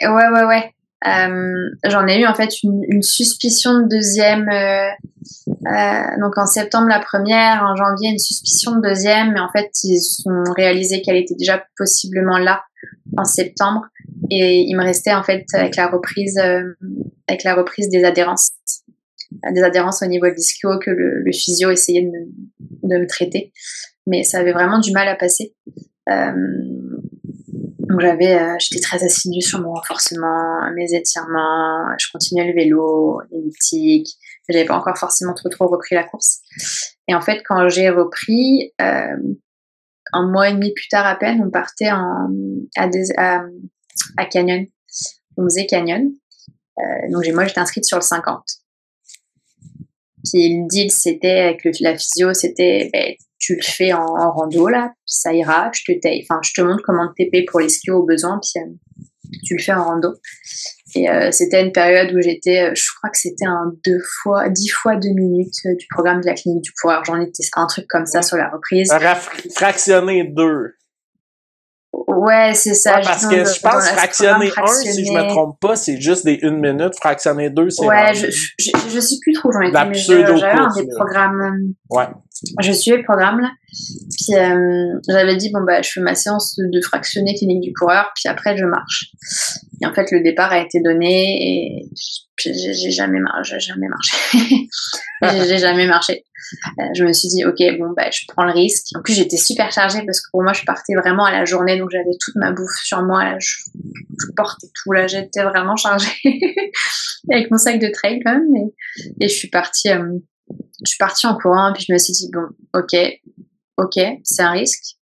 J'en ai eu en fait une suspicion de deuxième. Donc en septembre la première, en janvier une suspicion de deuxième, mais en fait ils ont réalisé qu'elle était déjà possiblement là en septembre, et il me restait en fait avec la reprise des adhérences au niveau de l'ischio que le physio essayait de me traiter, mais ça avait vraiment du mal à passer. Donc j'étais très assidue sur mon renforcement, mes étirements, je continuais le vélo, l'elliptique, j'avais pas encore forcément trop repris la course. Et en fait, quand j'ai repris, un mois et demi plus tard à peine, on partait à Canyon. On faisait Canyon. Donc moi j'étais inscrite sur le 50. Puis le deal c'était avec la physio, c'était tu le fais en rando là, ça ira, je te montre comment te TP pour l'ischio au besoin, puis tu le fais en rando. Et c'était une période où j'étais, je crois que c'était 10 fois 2 minutes du programme de la clinique du coureur. J'en étais un truc comme ça sur la reprise. Fractionner 2. Ouais, c'est ça. Ouais, parce que je pense fractionner 1, si je me trompe pas, c'est juste des 1 minute. Fractionner 2, c'est... Ouais, je sais plus trop, j'en étais, mais j'avais un des programmes... Ouais. Je suivais le programme, là. Puis j'avais dit, je fais ma séance de fractionner clinique du coureur, puis après, je marche. Et en fait, le départ a été donné, et j'ai jamais marché. J'ai jamais marché. Je me suis dit, ok, je prends le risque. En plus, j'étais super chargée parce que pour moi, je partais vraiment à la journée, donc j'avais toute ma bouffe sur moi. Là, je portais tout, là, j'étais vraiment chargée avec mon sac de trail quand même. Et je suis partie en courant, puis je me suis dit, ok, c'est un risque.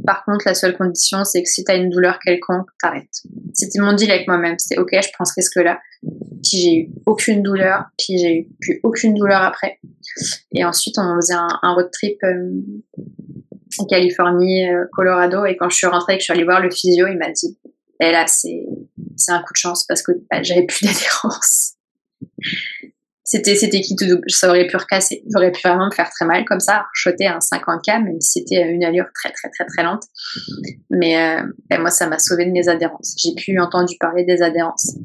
Par contre, la seule condition, c'est que si t'as une douleur quelconque, t'arrêtes. C'était mon deal avec moi-même. C'était ok, je prends ce risque-là. Puis j'ai eu aucune douleur. Puis j'ai eu plus aucune douleur après. Et ensuite, on faisait un road trip en Californie, Colorado. Et quand je suis rentrée et que je suis allée voir le physio, il m'a dit, et là, c'est un coup de chance parce que j'avais plus d'adhérence. C'était qui tout double. Ça aurait pu recasser. J'aurais pu vraiment me faire très mal comme ça, shotter un 50K, même si c'était une allure très, très, très, très lente. Mais moi, ça m'a sauvé de mes adhérences. J'ai plus entendu parler des adhérences.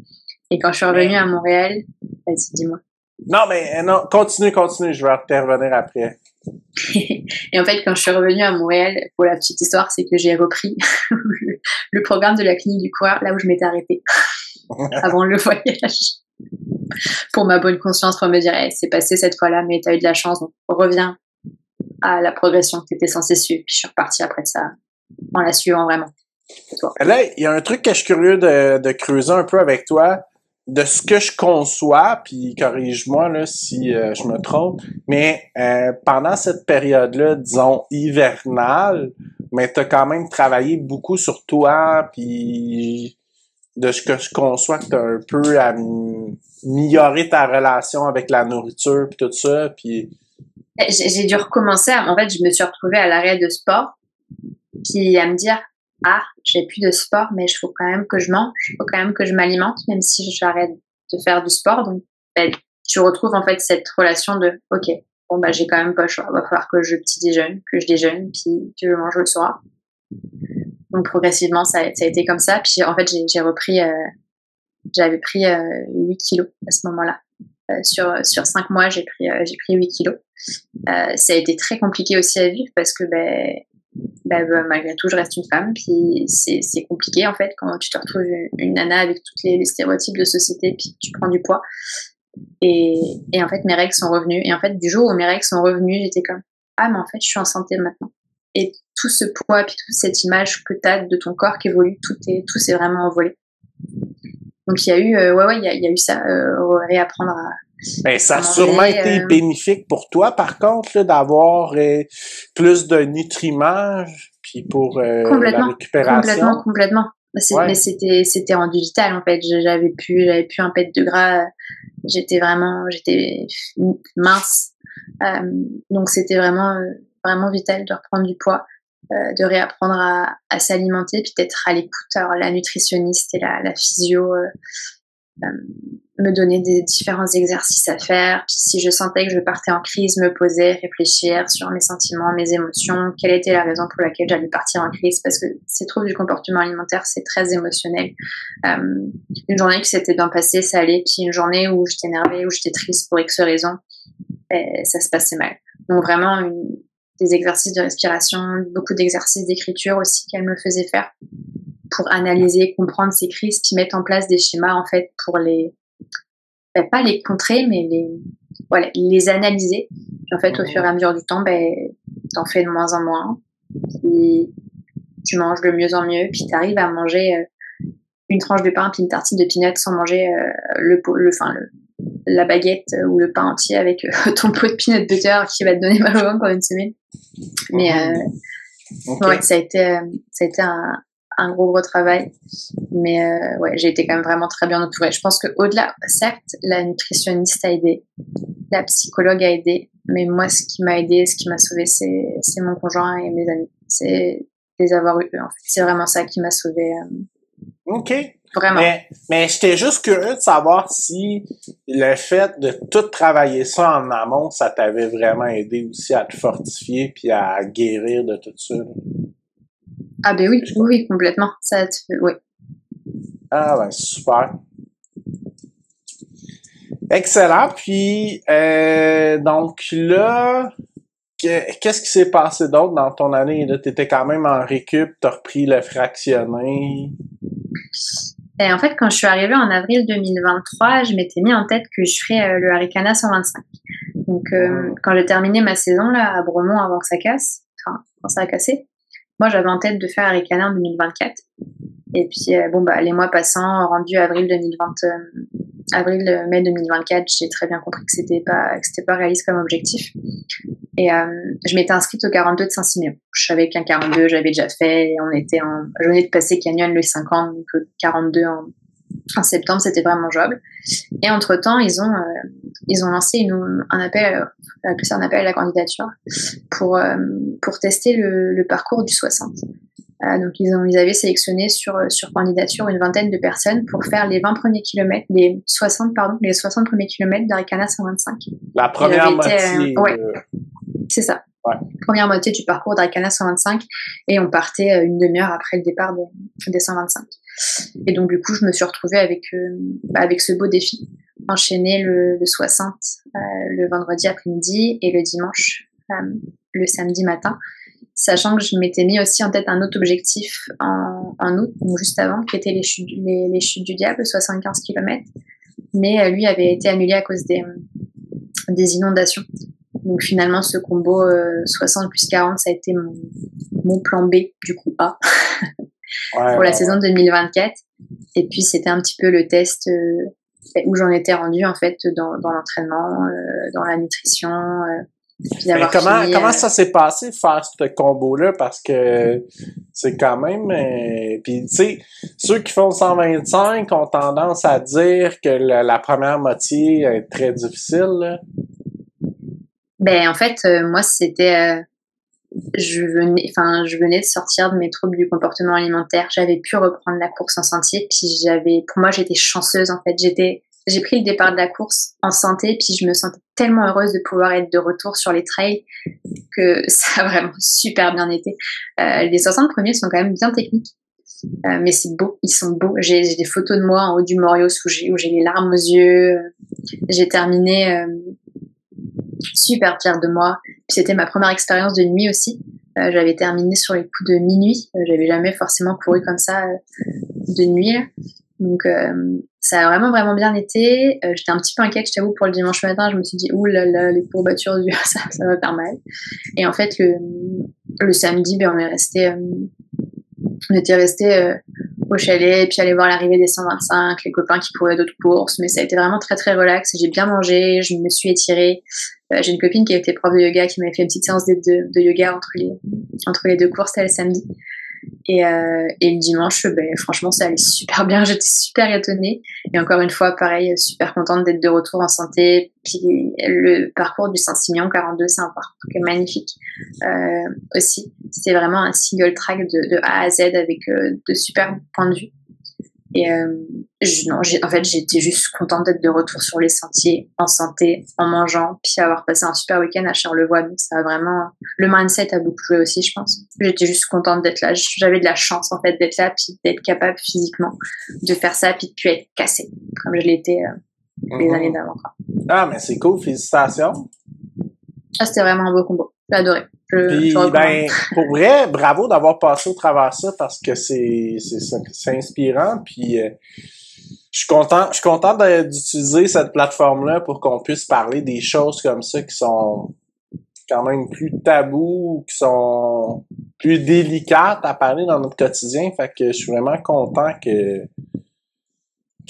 Et quand je suis revenue à Montréal, vas-y, dis-moi. Non, continue, je vais te revenir après. Et en fait, quand je suis revenue à Montréal, pour la petite histoire, c'est que j'ai repris le programme de la clinique du coureur, là où je m'étais arrêtée avant le voyage. Pour ma bonne conscience, pour me dire, c'est passé cette fois-là, mais t'as eu de la chance, donc reviens à la progression que t'étais censé suivre. Puis je suis repartie après de ça, en la suivant vraiment. Là, il y a un truc que je suis curieux de creuser un peu avec toi, de ce que je conçois, puis corrige-moi là si je me trompe, mais pendant cette période-là, disons hivernale, mais t'as quand même travaillé beaucoup sur toi, puis de ce que je conçois que t'as un peu amélioré ta relation avec la nourriture puis tout ça, puis j'ai dû recommencer. En fait, je me suis retrouvée à l'arrêt de sport, puis à me dire j'ai plus de sport, mais il faut quand même que je mange, il faut quand même que je m'alimente, même si j'arrête de faire du sport. Donc tu retrouves en fait cette relation de ok, bon bah j'ai quand même pas le choix, va falloir que je déjeune, puis que je mange le soir. Donc progressivement ça a été comme ça, puis en fait j'ai repris, j'avais pris 8 kilos à ce moment-là. Sur 5 mois j'ai pris 8 kilos. Ça a été très compliqué aussi à vivre parce que malgré tout je reste une femme, puis c'est compliqué en fait quand tu te retrouves une nana avec tous les stéréotypes de société, puis tu prends du poids. Et en fait, mes règles sont revenues. Et en fait, du jour où mes règles sont revenues, j'étais comme, ah, mais en fait, je suis en santé maintenant. Et tout ce poids, puis toute cette image que t'as de ton corps qui évolue, tout s'est vraiment envolé. Donc, il y a eu, il y a eu ça, réapprendre à. Ça a sûrement été bénéfique pour toi, par contre, là, d'avoir plus de nutriments, puis pour la récupération. Complètement. Mais c'était rendu vital, en fait. J'avais plus un pet de gras. J'étais mince. Donc, c'était vraiment vital de reprendre du poids, de réapprendre à s'alimenter, puis d'être à l'écoute. Alors, la nutritionniste et la physio me donnaient des différents exercices à faire. Puis, si je sentais que je partais en crise, me poser, réfléchir sur mes sentiments, mes émotions, quelle était la raison pour laquelle j'allais partir en crise, parce que ces troubles du comportement alimentaire, c'est très émotionnel. Une journée qui s'était bien passée, ça allait, puis une journée où j'étais énervée, où j'étais triste pour X raisons, ça se passait mal. Donc vraiment des exercices de respiration, beaucoup d'exercices d'écriture aussi qu'elle me faisait faire pour analyser, comprendre ces crises, puis mettre en place des schémas en fait pour pas les contrer, mais les analyser. Puis en fait, au fur et à mesure du temps, t'en fais de moins en moins. Puis tu manges de mieux en mieux, puis t'arrives à manger une tranche de pain puis une tartine de peanuts sans manger la baguette ou le pain entier avec ton pot de peanut butter qui va te donner mal au ventre pendant une semaine. Mais ça a été un gros travail, mais j'ai été quand même vraiment très bien entourée. Je pense qu'au-delà, certes, la nutritionniste a aidé, la psychologue a aidé, mais moi, ce qui m'a aidé, ce qui m'a sauvée, c'est mon conjoint et mes amis. C'est les avoir eu, en fait. C'est vraiment ça qui m'a sauvée. OK. Vraiment. Mais j'étais juste curieux de savoir si le fait de tout travailler ça en amont, ça t'avait vraiment aidé aussi à te fortifier puis à guérir de tout ça. Ah ben oui, complètement. Oui. Ah ben super. Excellent. Puis donc là, qu'est-ce qui s'est passé d'autre dans ton année? Là, t'étais quand même en récup, t'as repris le fractionné. Et en fait, quand je suis arrivée en avril 2023, je m'étais mis en tête que je ferais le Haricana 125. Donc quand j'ai terminé ma saison là à Bremont avant que ça casse, quand ça a cassé, moi j'avais en tête de faire Haricana en 2024. Et puis les mois passant, rendu mai 2024, j'ai très bien compris que c'était pas réaliste comme objectif. Et je m'étais inscrite au 42 de Saint-Siméon. Je savais qu'un 42, j'avais déjà fait. Et je venais de passer Canyon le 50, donc le 42 en septembre, c'était vraiment jouable. Et entre-temps, ils ont lancé un appel, un appel à la candidature pour tester le parcours du 60. Donc ils avaient sélectionné sur candidature une vingtaine de personnes pour faire les 20 premiers kilomètres, les 60 premiers kilomètres d'Haricana 125. La première moitié. C'est ça. Ouais. Première moitié du parcours d'Haricana 125, et on partait une demi-heure après le départ des 125. Et donc du coup, je me suis retrouvée avec ce beau défi, enchaîner le 60 le vendredi après-midi et le dimanche le samedi matin, sachant que je m'étais mis aussi en tête un autre objectif en août, donc juste avant, qui était les chutes du diable, 75 km, mais lui avait été annulé à cause des inondations. Donc finalement, ce combo 60 plus 40, ça a été mon plan B, du coup A, pour la saison 2024. Et puis c'était un petit peu le test où j'en étais rendue en fait dans l'entraînement, dans la nutrition. Puis comment ça s'est passé faire ce combo-là, parce que c'est quand même puis tu sais, ceux qui font 125 ont tendance à dire que la première moitié est très difficile là. En fait moi c'était je venais de sortir de mes troubles du comportement alimentaire, j'avais pu reprendre la course en sentier, puis pour moi j'étais chanceuse en fait, j'étais j'ai pris le départ de la course en santé, puis je me sentais tellement heureuse de pouvoir être de retour sur les trails que ça a vraiment super bien été. Les 60 premiers sont quand même bien techniques, mais c'est beau, ils sont beaux. J'ai des photos de moi en haut du Morios où j'ai les larmes aux yeux. J'ai terminé super fière de moi. Puis c'était ma première expérience de nuit aussi. J'avais terminé sur les coups de minuit. J'avais jamais forcément couru comme ça de nuit, là. Donc ça a vraiment bien été. J'étais un petit peu inquiète, je t'avoue, pour le dimanche matin. Je me suis dit ouh là là, les courbatures ça va faire mal. Et en fait le samedi, on était resté au chalet et puis aller voir l'arrivée des 125, les copains qui couraient d'autres courses. Mais ça a été vraiment très très relax. J'ai bien mangé, je me suis étirée. J'ai une copine qui a été prof de yoga qui m'avait fait une petite séance de yoga entre les deux courses, c'était le samedi. Et le dimanche, franchement, ça allait super bien. J'étais super étonnée. Et encore une fois, pareil, super contente d'être de retour en santé. Puis le parcours du Saint-Siméon 42, c'est un parcours qui est magnifique aussi. C'était vraiment un single track de A à Z avec de super points de vue. Et en fait, j'étais juste contente d'être de retour sur les sentiers, en santé, en mangeant, puis avoir passé un super week-end à Charlevoix. Donc ça a vraiment... Le mindset a beaucoup joué aussi, je pense. J'étais juste contente d'être là. J'avais de la chance, en fait, d'être là, puis d'être capable physiquement de faire ça, puis de plus être cassée, comme je l'étais les années d'avant. Ah, mais c'est cool, félicitations. Ah, c'était vraiment un beau combo. J'ai adoré. Puis, pour vrai, bravo d'avoir passé au travers de ça parce que c'est inspirant. Puis, je suis content d'utiliser cette plateforme-là pour qu'on puisse parler des choses comme ça qui sont quand même plus tabous, qui sont plus délicates à parler dans notre quotidien. Fait que je suis vraiment content que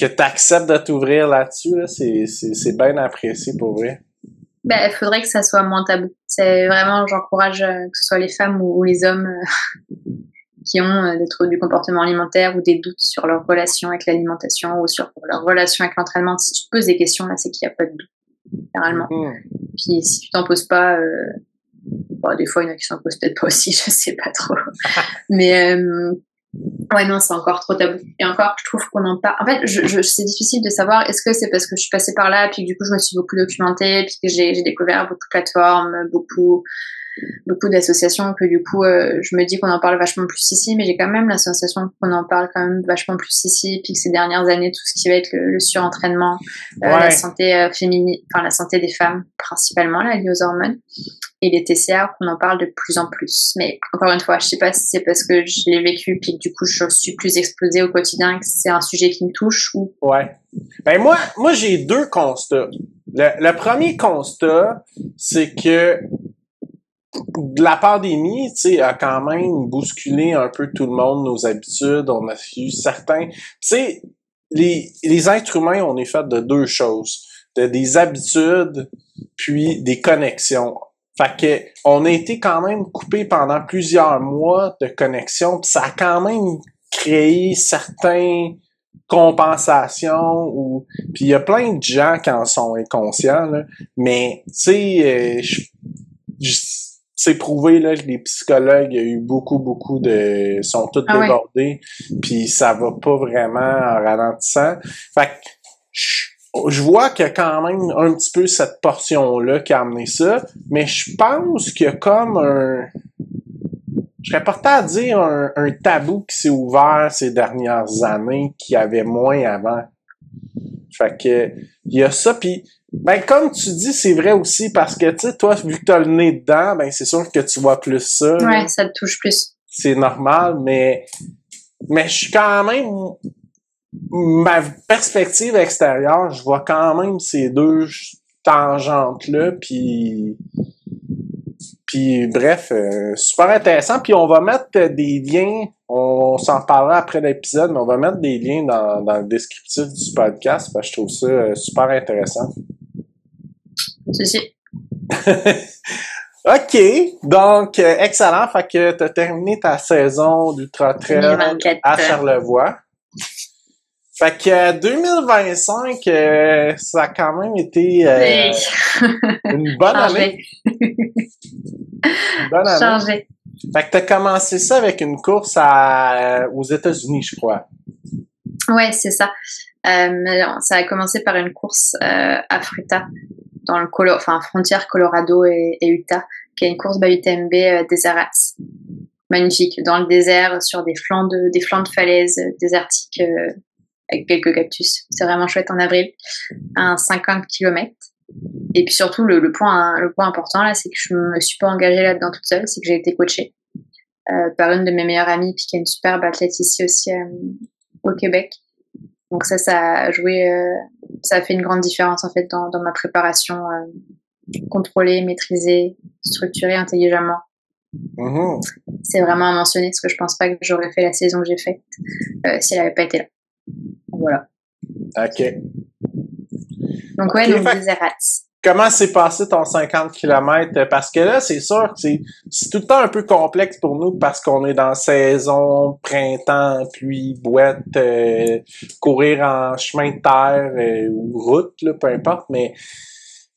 t'acceptes de t'ouvrir là-dessus. Là. C'est bien apprécié pour vrai. Il faudrait que ça soit moins tabou. C'est vraiment, j'encourage que ce soit les femmes ou les hommes qui ont des troubles du comportement alimentaire ou des doutes sur leur relation avec l'alimentation ou sur leur relation avec l'entraînement. Si tu te poses des questions, là, c'est qu'il n'y a pas de doute, généralement. Puis si tu t'en poses pas, des fois, il y en a qui s'en posent peut-être pas aussi, je sais pas trop. Mais ouais, non, c'est encore trop tabou. Et encore, je trouve qu'on en parle. En fait, c'est difficile de savoir, est-ce que c'est parce que je suis passée par là, puis que du coup, je me suis beaucoup documentée, puis que j'ai découvert beaucoup de plateformes, beaucoup d'associations, que du coup, je me dis qu'on en parle vachement plus ici, mais j'ai quand même la sensation qu'on en parle quand même vachement plus ici, puis que ces dernières années, tout ce qui va être le surentraînement, la santé féminine, enfin, la santé des femmes, principalement, là, liée aux hormones, et les TCA, qu'on en parle de plus en plus. Mais encore une fois, je sais pas si c'est parce que je l'ai vécu puis que du coup je suis plus exposée au quotidien, que c'est un sujet qui me touche ou... Ouais. Moi j'ai deux constats. Le premier constat, c'est que la pandémie, tu sais, a quand même bousculé un peu tout le monde, nos habitudes. On a eu certains... Tu sais, les êtres humains, on est fait de deux choses. Des habitudes puis des connexions. Fait que on a été quand même coupé pendant plusieurs mois de connexion, puis ça a quand même créé certaines compensations ou puis il y a plein de gens qui en sont inconscients là, mais tu sais c'est prouvé là, les psychologues, il y a eu beaucoup de sont tous débordés, puis ça va pas vraiment en ralentissant. Fait que je vois qu'il y a quand même un petit peu cette portion-là qui a amené ça, mais je pense qu'il y a comme je serais porté à dire un tabou qui s'est ouvert ces dernières années qu'il y avait moins avant. Fait que, il y a ça, puis comme tu dis, c'est vrai aussi, parce que, tu sais, toi, vu que t'as le nez dedans, c'est sûr que tu vois plus ça. Ouais, là. ça te touche plus. C'est normal, mais je suis quand même... Ma perspective extérieure, je vois quand même ces deux tangentes-là, puis bref, super intéressant. Puis on va mettre des liens, on s'en parlera après l'épisode, mais on va mettre des liens dans le descriptif du podcast, parce que je trouve ça super intéressant. Ceci. OK, donc excellent, fait que t'as terminé ta saison d'Ultra Trail à Charlevoix. Fait que 2025, ça a quand même été une bonne année. Une bonne année. Changé. Fait que t'as commencé ça avec une course aux États-Unis, je crois. Ouais, c'est ça. Alors, ça a commencé par une course à Fruta, dans le frontière Colorado et Utah, qui est une course UTMB Desert Rats. Magnifique, dans le désert, sur des flancs de falaises désertiques avec quelques cactus. C'est vraiment chouette en avril. Un 50 km. Et puis surtout, le point important là, c'est que je me suis pas engagée là-dedans toute seule, c'est que j'ai été coachée par une de mes meilleures amies, puis qui est une superbe athlète ici aussi au Québec. Donc ça a joué, ça a fait une grande différence en fait dans ma préparation, contrôlée, maîtrisée, structurée intelligemment. Mm-hmm. C'est vraiment à mentionner parce que je pense pas que j'aurais fait la saison que j'ai faite si elle avait pas été là. Voilà. OK. Donc ouais, donc Desert Rats. Comment s'est passé ton 50 km? Parce que là, c'est sûr que c'est tout le temps un peu complexe pour nous parce qu'on est dans saison, printemps, pluie, boîte, courir en chemin de terre ou route, là, peu importe. Mais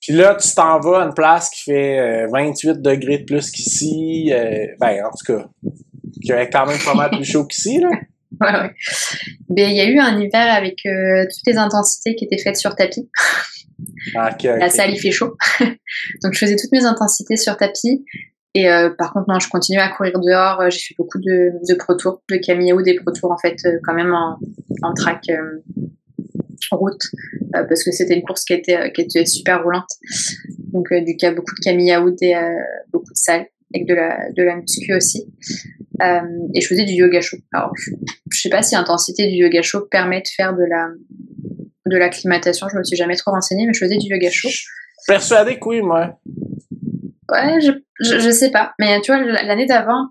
puis là, tu t'en vas à une place qui fait 28 degrés de plus qu'ici. En tout cas, qui est quand même pas mal plus chaud qu'ici, là. Ouais. Mais il y a eu un hiver avec toutes les intensités qui étaient faites sur tapis. Okay. La salle, il fait chaud. Donc, je faisais toutes mes intensités sur tapis. Et par contre, non, je continuais à courir dehors. J'ai fait beaucoup de Pro Tour, de Camille des Pro Tour, en fait, quand même en track route, parce que c'était une course qui était super roulante. Donc, du coup, beaucoup de Camille et beaucoup de salles, avec de la muscu aussi. Et je faisais du yoga chaud. Alors, je sais pas si l'intensité du yoga chaud permet de faire de l'acclimatation. Je me suis jamais trop renseignée, mais je faisais du yoga chaud. Persuadée que oui, moi. Ouais, je sais pas. Mais tu vois, l'année d'avant,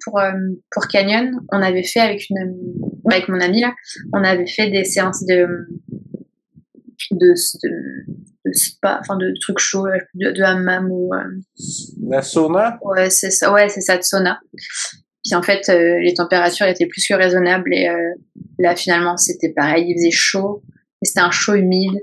pour Canyon, on avait fait avec mon amie là, on avait fait des séances de spa, enfin de trucs chauds, de hammam ou la sauna. Ouais, c'est ça, de sauna. Puis en fait, les températures étaient plus que raisonnables et là finalement c'était pareil, il faisait chaud, et c'était un chaud humide.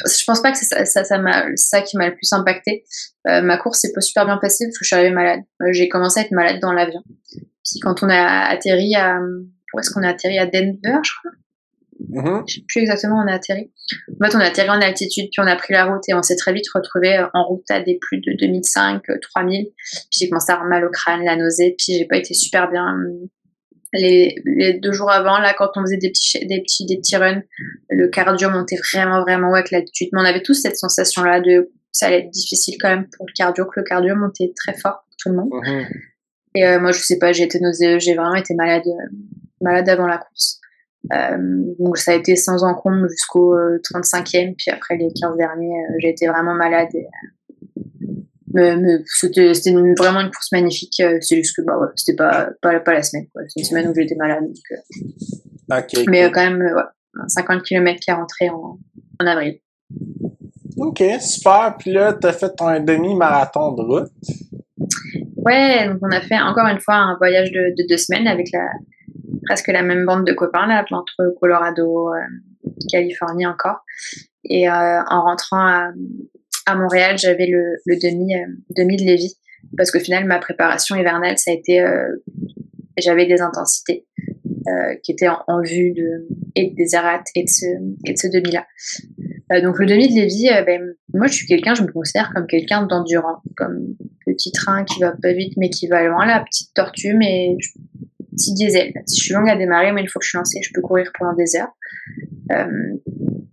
Je pense pas que c'est ça qui m'a le plus impacté. Ma course s'est pas super bien passée parce que je suis arrivée malade. J'ai commencé à être malade dans l'avion. Puis quand on a atterri où est-ce qu'on a atterri à Denver, je crois. Mm-hmm. Je sais plus exactement où on a atterri. En fait, on a atterri en altitude, puis on a pris la route et on s'est très vite retrouvé en route à des plus de 2005, 3000. Puis j'ai commencé à avoir mal au crâne, la nausée, puis j'ai pas été super bien. Les 2 jours avant, là, quand on faisait des petits runs, le cardio montait vraiment, vraiment haut avec l'altitude. Mais on avait tous cette sensation-là ça allait être difficile quand même pour le cardio, que le cardio montait très fort pour tout le monde. Mm-hmm. Et moi, je sais pas, j'ai été nauséeuse, j'ai vraiment été malade avant la course. Donc ça a été sans encombre jusqu'au 35e, puis après les 15 derniers, j'ai été vraiment malade. Mais c'était vraiment une course magnifique. C'est juste que c'était pas la semaine, quoi. C'est une semaine où j'étais malade. Donc, okay. Mais quand même, 50 km qui est rentré en avril. Ok, super. Puis là, t'as fait ton demi-marathon de route. Ouais, donc on a fait encore une fois un voyage de 2 semaines avec presque la même bande de copains là, entre Colorado, Californie encore. Et en rentrant à Montréal, j'avais le demi de Lévis parce qu'au final, ma préparation hivernale, ça a été, j'avais des intensités qui étaient en vue des Arats et de ce demi-là. Donc le demi de Lévis, moi je me considère comme quelqu'un d'endurant, comme petit train qui va pas vite mais qui va loin, la petite tortue, mais petit diesel. Si je suis longue à démarrer, mais une fois que je suis lancée, je peux courir pendant des heures.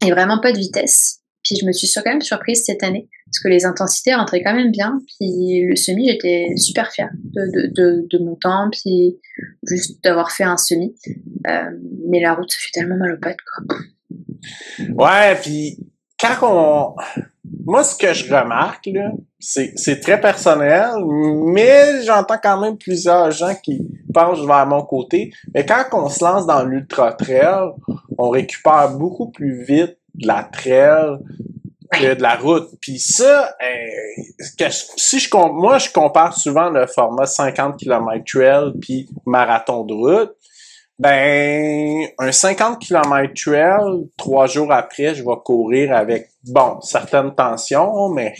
Et vraiment pas de vitesse. Puis je me suis quand même surprise cette année, parce que les intensités rentraient quand même bien. Puis le semi, j'étais super fière de mon temps, puis juste d'avoir fait un semi. Mais la route, ça fait tellement mal aux pattes, quoi. Ouais, puis moi, ce que je remarque, là, c'est très personnel, mais j'entends quand même plusieurs gens qui penchent vers mon côté. Mais quand on se lance dans l'ultra-trail, on récupère beaucoup plus vite de la trail que de la route. Puis ça, moi, je compare souvent le format 50 km trail puis marathon de route. Un 50 km trail, 3 jours après, je vais courir avec, certaines tensions, mais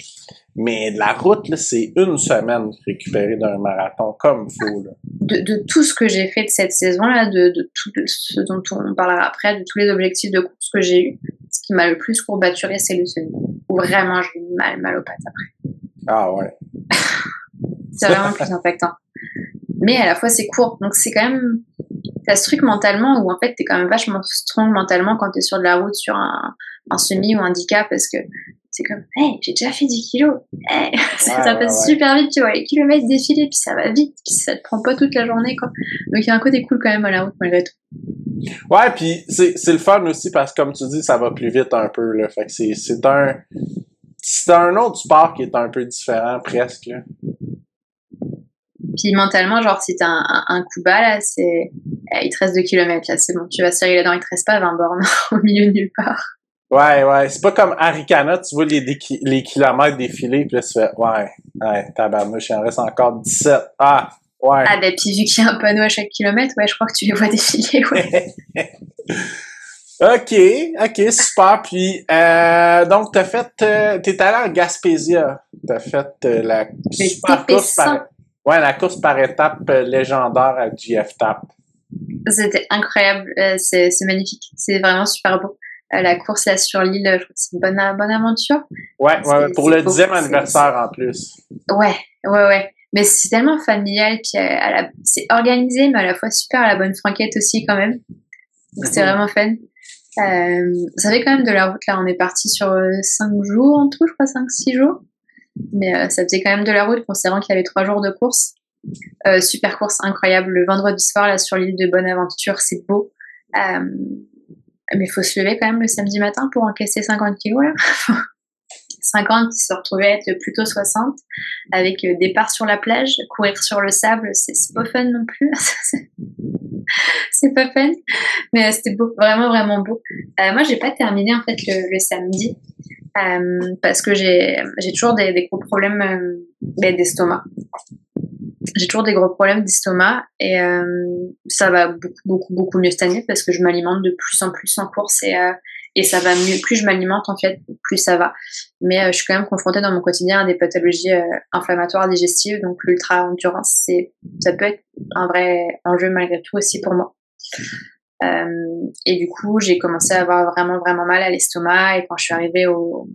de la route, là, c'est 1 semaine récupérée d'un marathon comme il faut, là. de tout ce que j'ai fait de cette saison-là, de tout ce dont on parlera après, de tous les objectifs de course que j'ai eu, ce qui m'a le plus courbaturé, c'est le semi. Où vraiment j'ai eu mal aux pattes après. Ah ouais. C'est vraiment le plus impactant. Mais à la fois c'est court, donc c'est quand même, t'as ce truc mentalement où en fait t'es quand même vachement strong mentalement quand t'es sur de la route sur un semi ou un handicap, parce que c'est comme, hey, j'ai déjà fait 10 kilos, hey, ça passe super vite, tu vois, les kilomètres défiler, puis ça va vite, puis ça te prend pas toute la journée, quoi. Donc il y a un côté cool quand même à la route malgré tout. Ouais, puis c'est le fun aussi parce que comme tu dis, ça va plus vite un peu, là. Fait que c'est un autre sport qui est un peu différent presque, là. Puis mentalement, genre, si t'as un coup bas, là, il te reste 2 kilomètres, là, c'est bon, tu vas serrer les dents, il te reste pas 20 bornes au milieu de nulle part. Ouais, c'est pas comme Arikana, tu vois les kilomètres défiler, puis là, tu fais, ouais, tabarnouche, il en reste encore 17. Ah, ouais. Ah, ben, puis vu qu'il y a un panneau à chaque kilomètre, ouais, je crois que tu les vois défiler, ouais. OK, super. Puis, donc, t'es allé en Gaspésia. T'as fait la super course la course par étape légendaire à GF-TAP. C'était incroyable, c'est magnifique, c'est vraiment super beau. La course là sur l'île, je crois que c'est une bonne aventure. Ouais, pour le 10e anniversaire en plus. Ouais. Mais c'est tellement familial, puis c'est organisé, mais à la fois super à la bonne franquette aussi quand même. Donc c'est vraiment fun. Ça fait quand même de la route là, on est parti sur 5 jours en tout, je crois 5-6 jours. Mais ça faisait quand même de la route, considérant qu'il y avait 3 jours de course. Super course, incroyable. Le vendredi soir, là, sur l'île de Bonaventure, c'est beau. Mais il faut se lever quand même le samedi matin pour encaisser 50 kilos, là. 50 qui se retrouvaient être plutôt 60, avec départ sur la plage, courir sur le sable, c'est pas fun non plus. C'est pas fun, mais c'était beau, vraiment, vraiment beau. Moi, j'ai pas terminé, en fait, le samedi. Parce que j'ai toujours des gros problèmes d'estomac. J'ai toujours des gros problèmes d'estomac et ça va beaucoup mieux cette année parce que je m'alimente de plus en plus en course et ça va mieux. Plus je m'alimente en fait, plus ça va. Mais je suis quand même confrontée dans mon quotidien à des pathologies inflammatoires digestives, donc l'ultra endurance, ça peut être un vrai enjeu malgré tout aussi pour moi. Et du coup, j'ai commencé à avoir vraiment mal à l'estomac et quand je suis arrivée au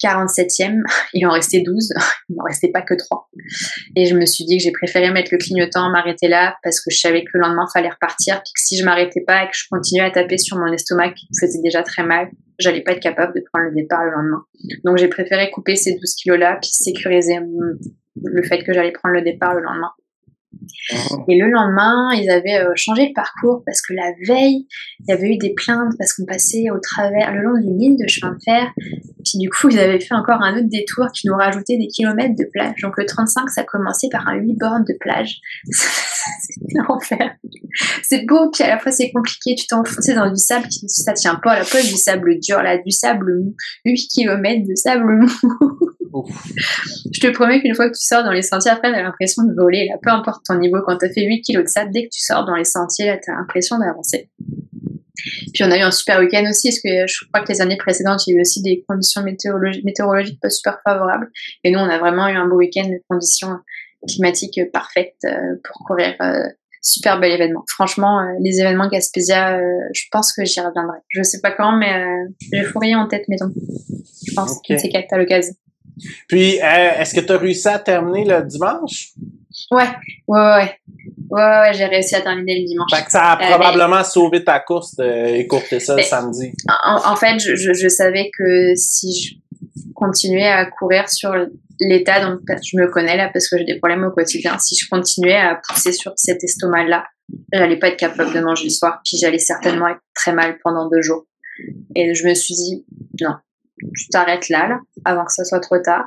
47e, il en restait 12, il n'en restait pas que 3. Et je me suis dit que j'ai préféré mettre le clignotant, m'arrêter là parce que je savais que le lendemain, il fallait repartir, puis que si je m'arrêtais pas et que je continuais à taper sur mon estomac qui faisait déjà très mal, j'allais pas être capable de prendre le départ le lendemain. Donc j'ai préféré couper ces 12 kilos-là puis sécuriser le fait que j'allais prendre le départ le lendemain. Et le lendemain, ils avaient changé le parcours parce que la veille, il y avait eu des plaintes parce qu'on passait le long d'une ligne de chemin de fer. Puis du coup, ils avaient fait encore un autre détour qui nous rajoutait des kilomètres de plage. Donc le 35, ça commençait par un 8 bornes de plage. C'était l'enfer. C'est beau, puis à la fois c'est compliqué. Tu t'es enfoncé dans du sable, ça tient pas à la poche, du sable dur, là, du sable mou. 8 kilomètres de sable mou. Je te promets qu'une fois que tu sors dans les sentiers, après, t'as l'impression de voler, là. Peu importe ton niveau, quand t'as fait 8 kilos de sable, dès que tu sors dans les sentiers, là, t'as l'impression d'avancer. Puis on a eu un super week-end aussi, parce que je crois que les années précédentes, il y a eu aussi des conditions météorologiques pas super favorables. Et nous, on a vraiment eu un beau week-end de conditions climatiques parfaites pour courir. Super bel événement. Franchement, les événements Gaspésia, je pense que j'y reviendrai. Je sais pas quand, mais j'ai fourrié en tête, mettons. Je pense que c'est qu'à l'occasion. Puis, est-ce que tu as réussi à terminer le dimanche? Ouais, j'ai réussi à terminer le dimanche. Fait que ça a probablement sauvé ta course d'écourter ça le samedi. En fait, je savais que si je continuais à courir sur l'état, donc je me connais là parce que j'ai des problèmes au quotidien, si je continuais à pousser sur cet estomac-là, j'allais pas être capable de manger le soir, puis j'allais certainement être très mal pendant 2 jours. Et je me suis dit, non, tu t'arrêtes là, avant que ça soit trop tard.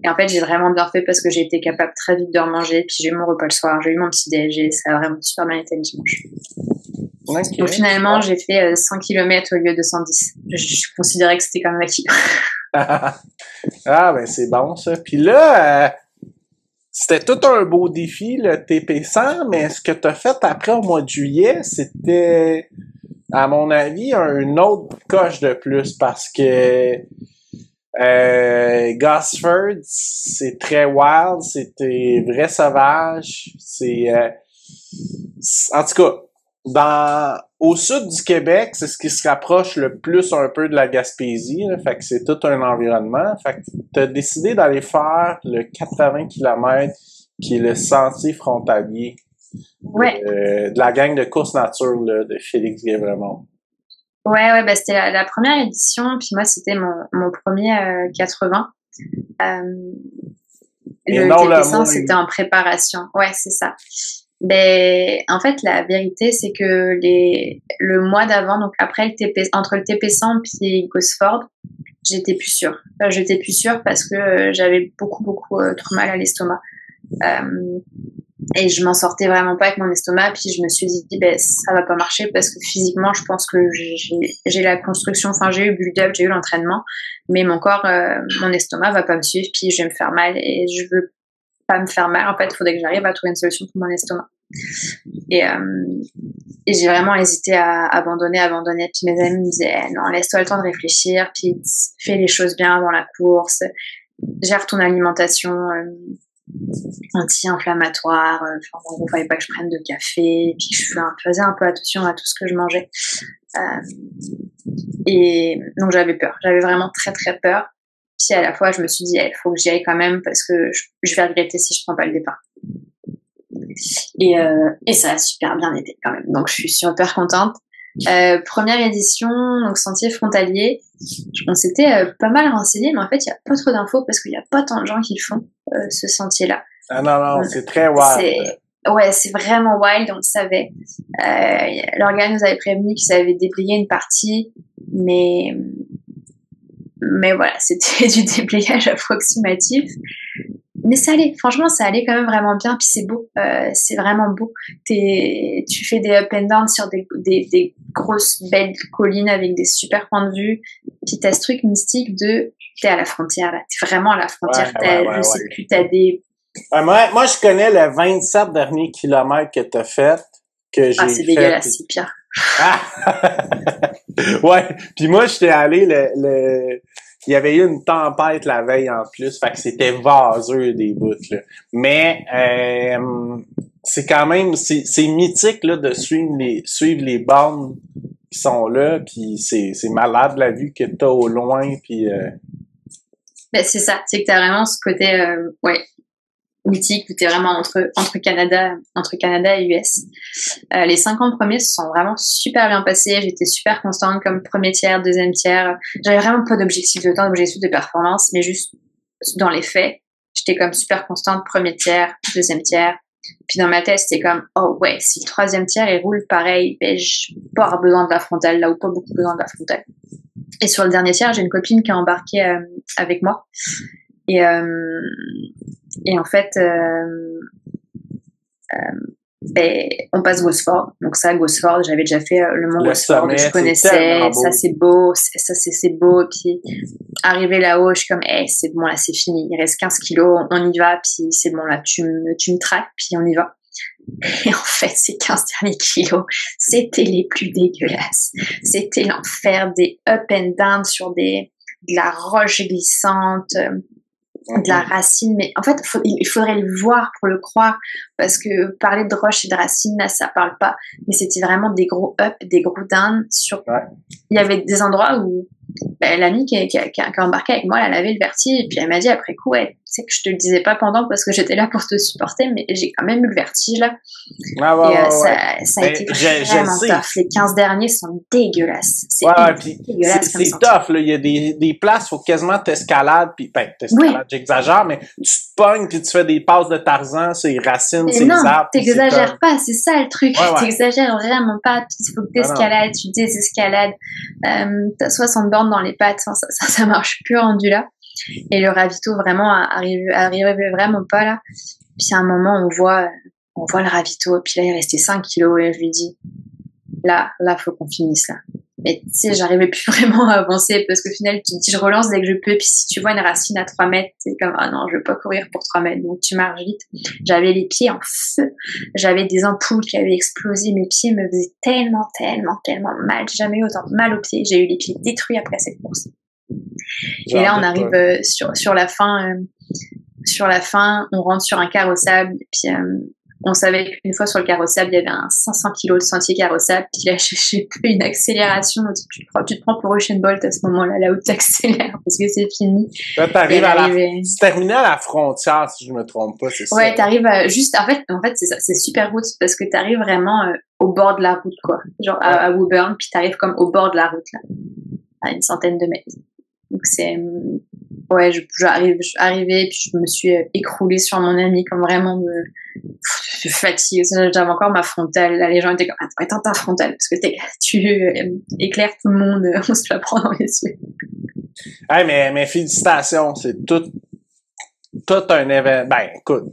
Et en fait, j'ai vraiment bien fait parce que j'ai été capable très vite de remanger, puis j'ai eu mon repas le soir, j'ai eu mon petit déj, ça a vraiment super bien été le dimanche. Okay. Donc finalement, j'ai fait 100 km au lieu de 110. Je considérais que c'était quand même acquis. Ah, ben c'est bon ça. Puis là, c'était tout un beau défi, le TP100, mais ce que tu as fait après au mois de juillet, c'était, à mon avis, une autre coche de plus parce que Gosford, c'est très wild, c'était vrai sauvage, c'est En tout cas, au sud du Québec, c'est ce qui se rapproche le plus un peu de la Gaspésie, là, fait que c'est tout un environnement. Fait que t'as décidé d'aller faire le 80 km qui est le sentier frontalier de la gang de course nature là, de Félix Guévremont. Ouais, bah c'était la première édition, puis moi c'était mon premier 80. Le TP100 c'était en préparation. Ouais, c'est ça. Mais en fait, la vérité, c'est que le mois d'avant, donc après entre le TP100 puis Gosford, j'étais plus sûre. J'étais plus sûre parce que j'avais beaucoup trop mal à l'estomac. Et je m'en sortais vraiment pas avec mon estomac, puis je me suis dit ça va pas marcher parce que physiquement je pense que j'ai la construction, enfin j'ai eu le build-up, j'ai eu l'entraînement, mais mon corps, mon estomac va pas me suivre, puis je vais me faire mal et je veux pas me faire mal. En fait, il faudrait que j'arrive à trouver une solution pour mon estomac. Et j'ai vraiment hésité à abandonner, puis mes amis me disaient non, laisse-toi le temps de réfléchir, puis fais les choses bien avant la course, gère ton alimentation anti-inflammatoire, en gros, fallait pas que je prenne de café, puis je faisais un peu attention à tout ce que je mangeais. Et donc j'avais peur, j'avais vraiment très peur. Puis à la fois, je me suis dit, il faut que j'y aille quand même parce que je vais regretter si je prends pas le départ. Et ça a super bien été quand même. Donc je suis super contente. Première édition, donc sentier frontalier. On s'était pas mal renseigné, mais en fait, il y a pas trop d'infos parce qu'il y a pas tant de gens qui font ce sentier-là. Ah non, c'est très wild. C'est vraiment wild, on le savait. L'organe nous avait prévenu qu'ils avaient déblayé une partie, mais voilà, c'était du déblayage approximatif. Mais ça allait, franchement, ça allait quand même vraiment bien, puis c'est beau, c'est vraiment beau. Tu fais des up and down sur des grosses, belles collines avec des super points de vue, puis t'as ce truc mystique t'es à la frontière, là, t'es vraiment à la frontière, je sais plus, t'as des... Moi, je connais les 27 derniers kilomètres que t'as fait, que j'ai fait. C'est dégueulasse, c'est pire. Ouais, puis moi, j'étais allé il y avait eu une tempête la veille en plus, fait que c'était vaseux des bouts, là. Mais c'est quand même c'est mythique là de suivre les bornes qui sont là, puis c'est malade la vue que t'as au loin, puis c'est ça, c'est que t'as vraiment ce côté mythique où t'es vraiment entre Canada et US. Les 50 premiers se sont vraiment super bien passés. J'étais super constante comme premier tiers, deuxième tiers. J'avais vraiment pas d'objectif de temps, d'objectif de performance, mais juste dans les faits, j'étais comme super constante, premier tiers, deuxième tiers. Puis dans ma tête, c'était comme oh ouais, si le troisième tiers il roule pareil, je vais pas avoir besoin de la frontale là ou pas beaucoup besoin de la frontale. Et sur le dernier tiers, j'ai une copine qui a embarqué avec moi. Et en fait, on passe Gosford. Donc ça, Gosford, j'avais déjà fait le mont Gosford, je connaissais. Ça c'est beau, c'est beau. Puis arrivé là-haut, je suis comme, c'est bon là, c'est fini. Il reste 15 kilos, on y va. Puis c'est bon là, tu me traques, puis on y va. Et en fait, ces 15 derniers kilos, c'était les plus dégueulasses. C'était l'enfer, des up and down sur de la roche glissante. De la racine, mais en fait il faudrait le voir pour le croire, parce que parler de roche et de racine là ça parle pas, mais c'était vraiment des gros up, des gros down il y avait des endroits où l'amie qui a embarqué avec moi, elle avait le vertige, et puis elle m'a dit après coup, c'est que je te le disais pas pendant parce que j'étais là pour te supporter, mais j'ai quand même eu le vertige là. Ça a été vraiment tough. Les 15 derniers sont dégueulasses. C'est dégueulasse. C'est tough là. Il y a des places où quasiment t'escalades, puis j'exagère, mais tu te pognes puis tu fais des passes de Tarzan, c'est racines, c'est arbres. T'exagères pas, c'est ça le truc. T'exagères vraiment pas, puis il faut que t'escalades, tu désescalades. T'as 60 bornes dans les pattes, ça marche plus rendu là. Et le ravito vraiment arrivait vraiment pas là. Puis à un moment on voit le ravito, puis là il restait 5 kilos et je lui dis là faut qu'on finisse là. Mais tu sais, j'arrivais plus vraiment à avancer parce qu'au final tu te dis je relance dès que je peux, puis si tu vois une racine à 3 mètres, c'est comme ah non je veux pas courir pour 3 mètres, donc tu marches vite. J'avais les pieds en feu, j'avais des ampoules qui avaient explosé, mes pieds me faisaient tellement mal, j'ai jamais eu autant de mal aux pieds, j'ai eu les pieds détruits après cette course. Et là on arrive sur la fin, on rentre sur un carrossable, puis on savait qu'une fois sur le carrossable, il y avait un 500 kilos de sentier carrossable, puis là, j'ai fait une accélération. Tu te prends pour Usain Bolt à ce moment-là, là où tu accélères, parce que c'est fini. Là, tu terminais à la frontière, si je me trompe pas, c'est ça? Ouais, t'arrives juste, en fait, c'est ça, c'est super route, parce que t'arrives vraiment au bord de la route, quoi. Genre à Woburn, puis t'arrives comme au bord de la route, là, à une centaine de mètres. Donc c'est, ouais, j'arrivais, puis je me suis écroulée sur mon ami, comme vraiment je suis fatiguée. J'avais encore ma frontale. Là, les gens étaient comme, attends ta frontale, parce que tu éclaires tout le monde, on se la prend dans les yeux. Hey, mais félicitations, c'est tout un événement. Ben, écoute.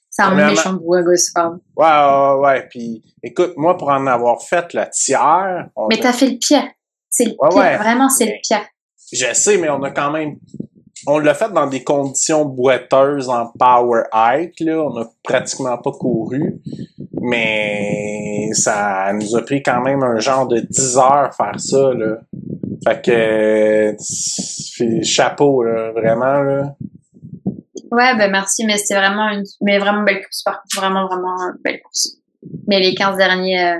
C'est un méchant bout à Gosford. Ouais. Puis, écoute, moi, pour en avoir fait le tiers... Mais t'as fait le pire. C'est le pire. Ouais. Vraiment, c'est le pire. Je sais, mais on l'a fait dans des conditions boiteuses en power hike, là. On n'a pratiquement pas couru. Mais ça nous a pris quand même un genre de 10 heures faire ça, là. Fait que, chapeau, là, vraiment, là. Ouais, ben merci, mais c'était vraiment vraiment belle course, par contre. Vraiment belle course. Mais les 15 derniers,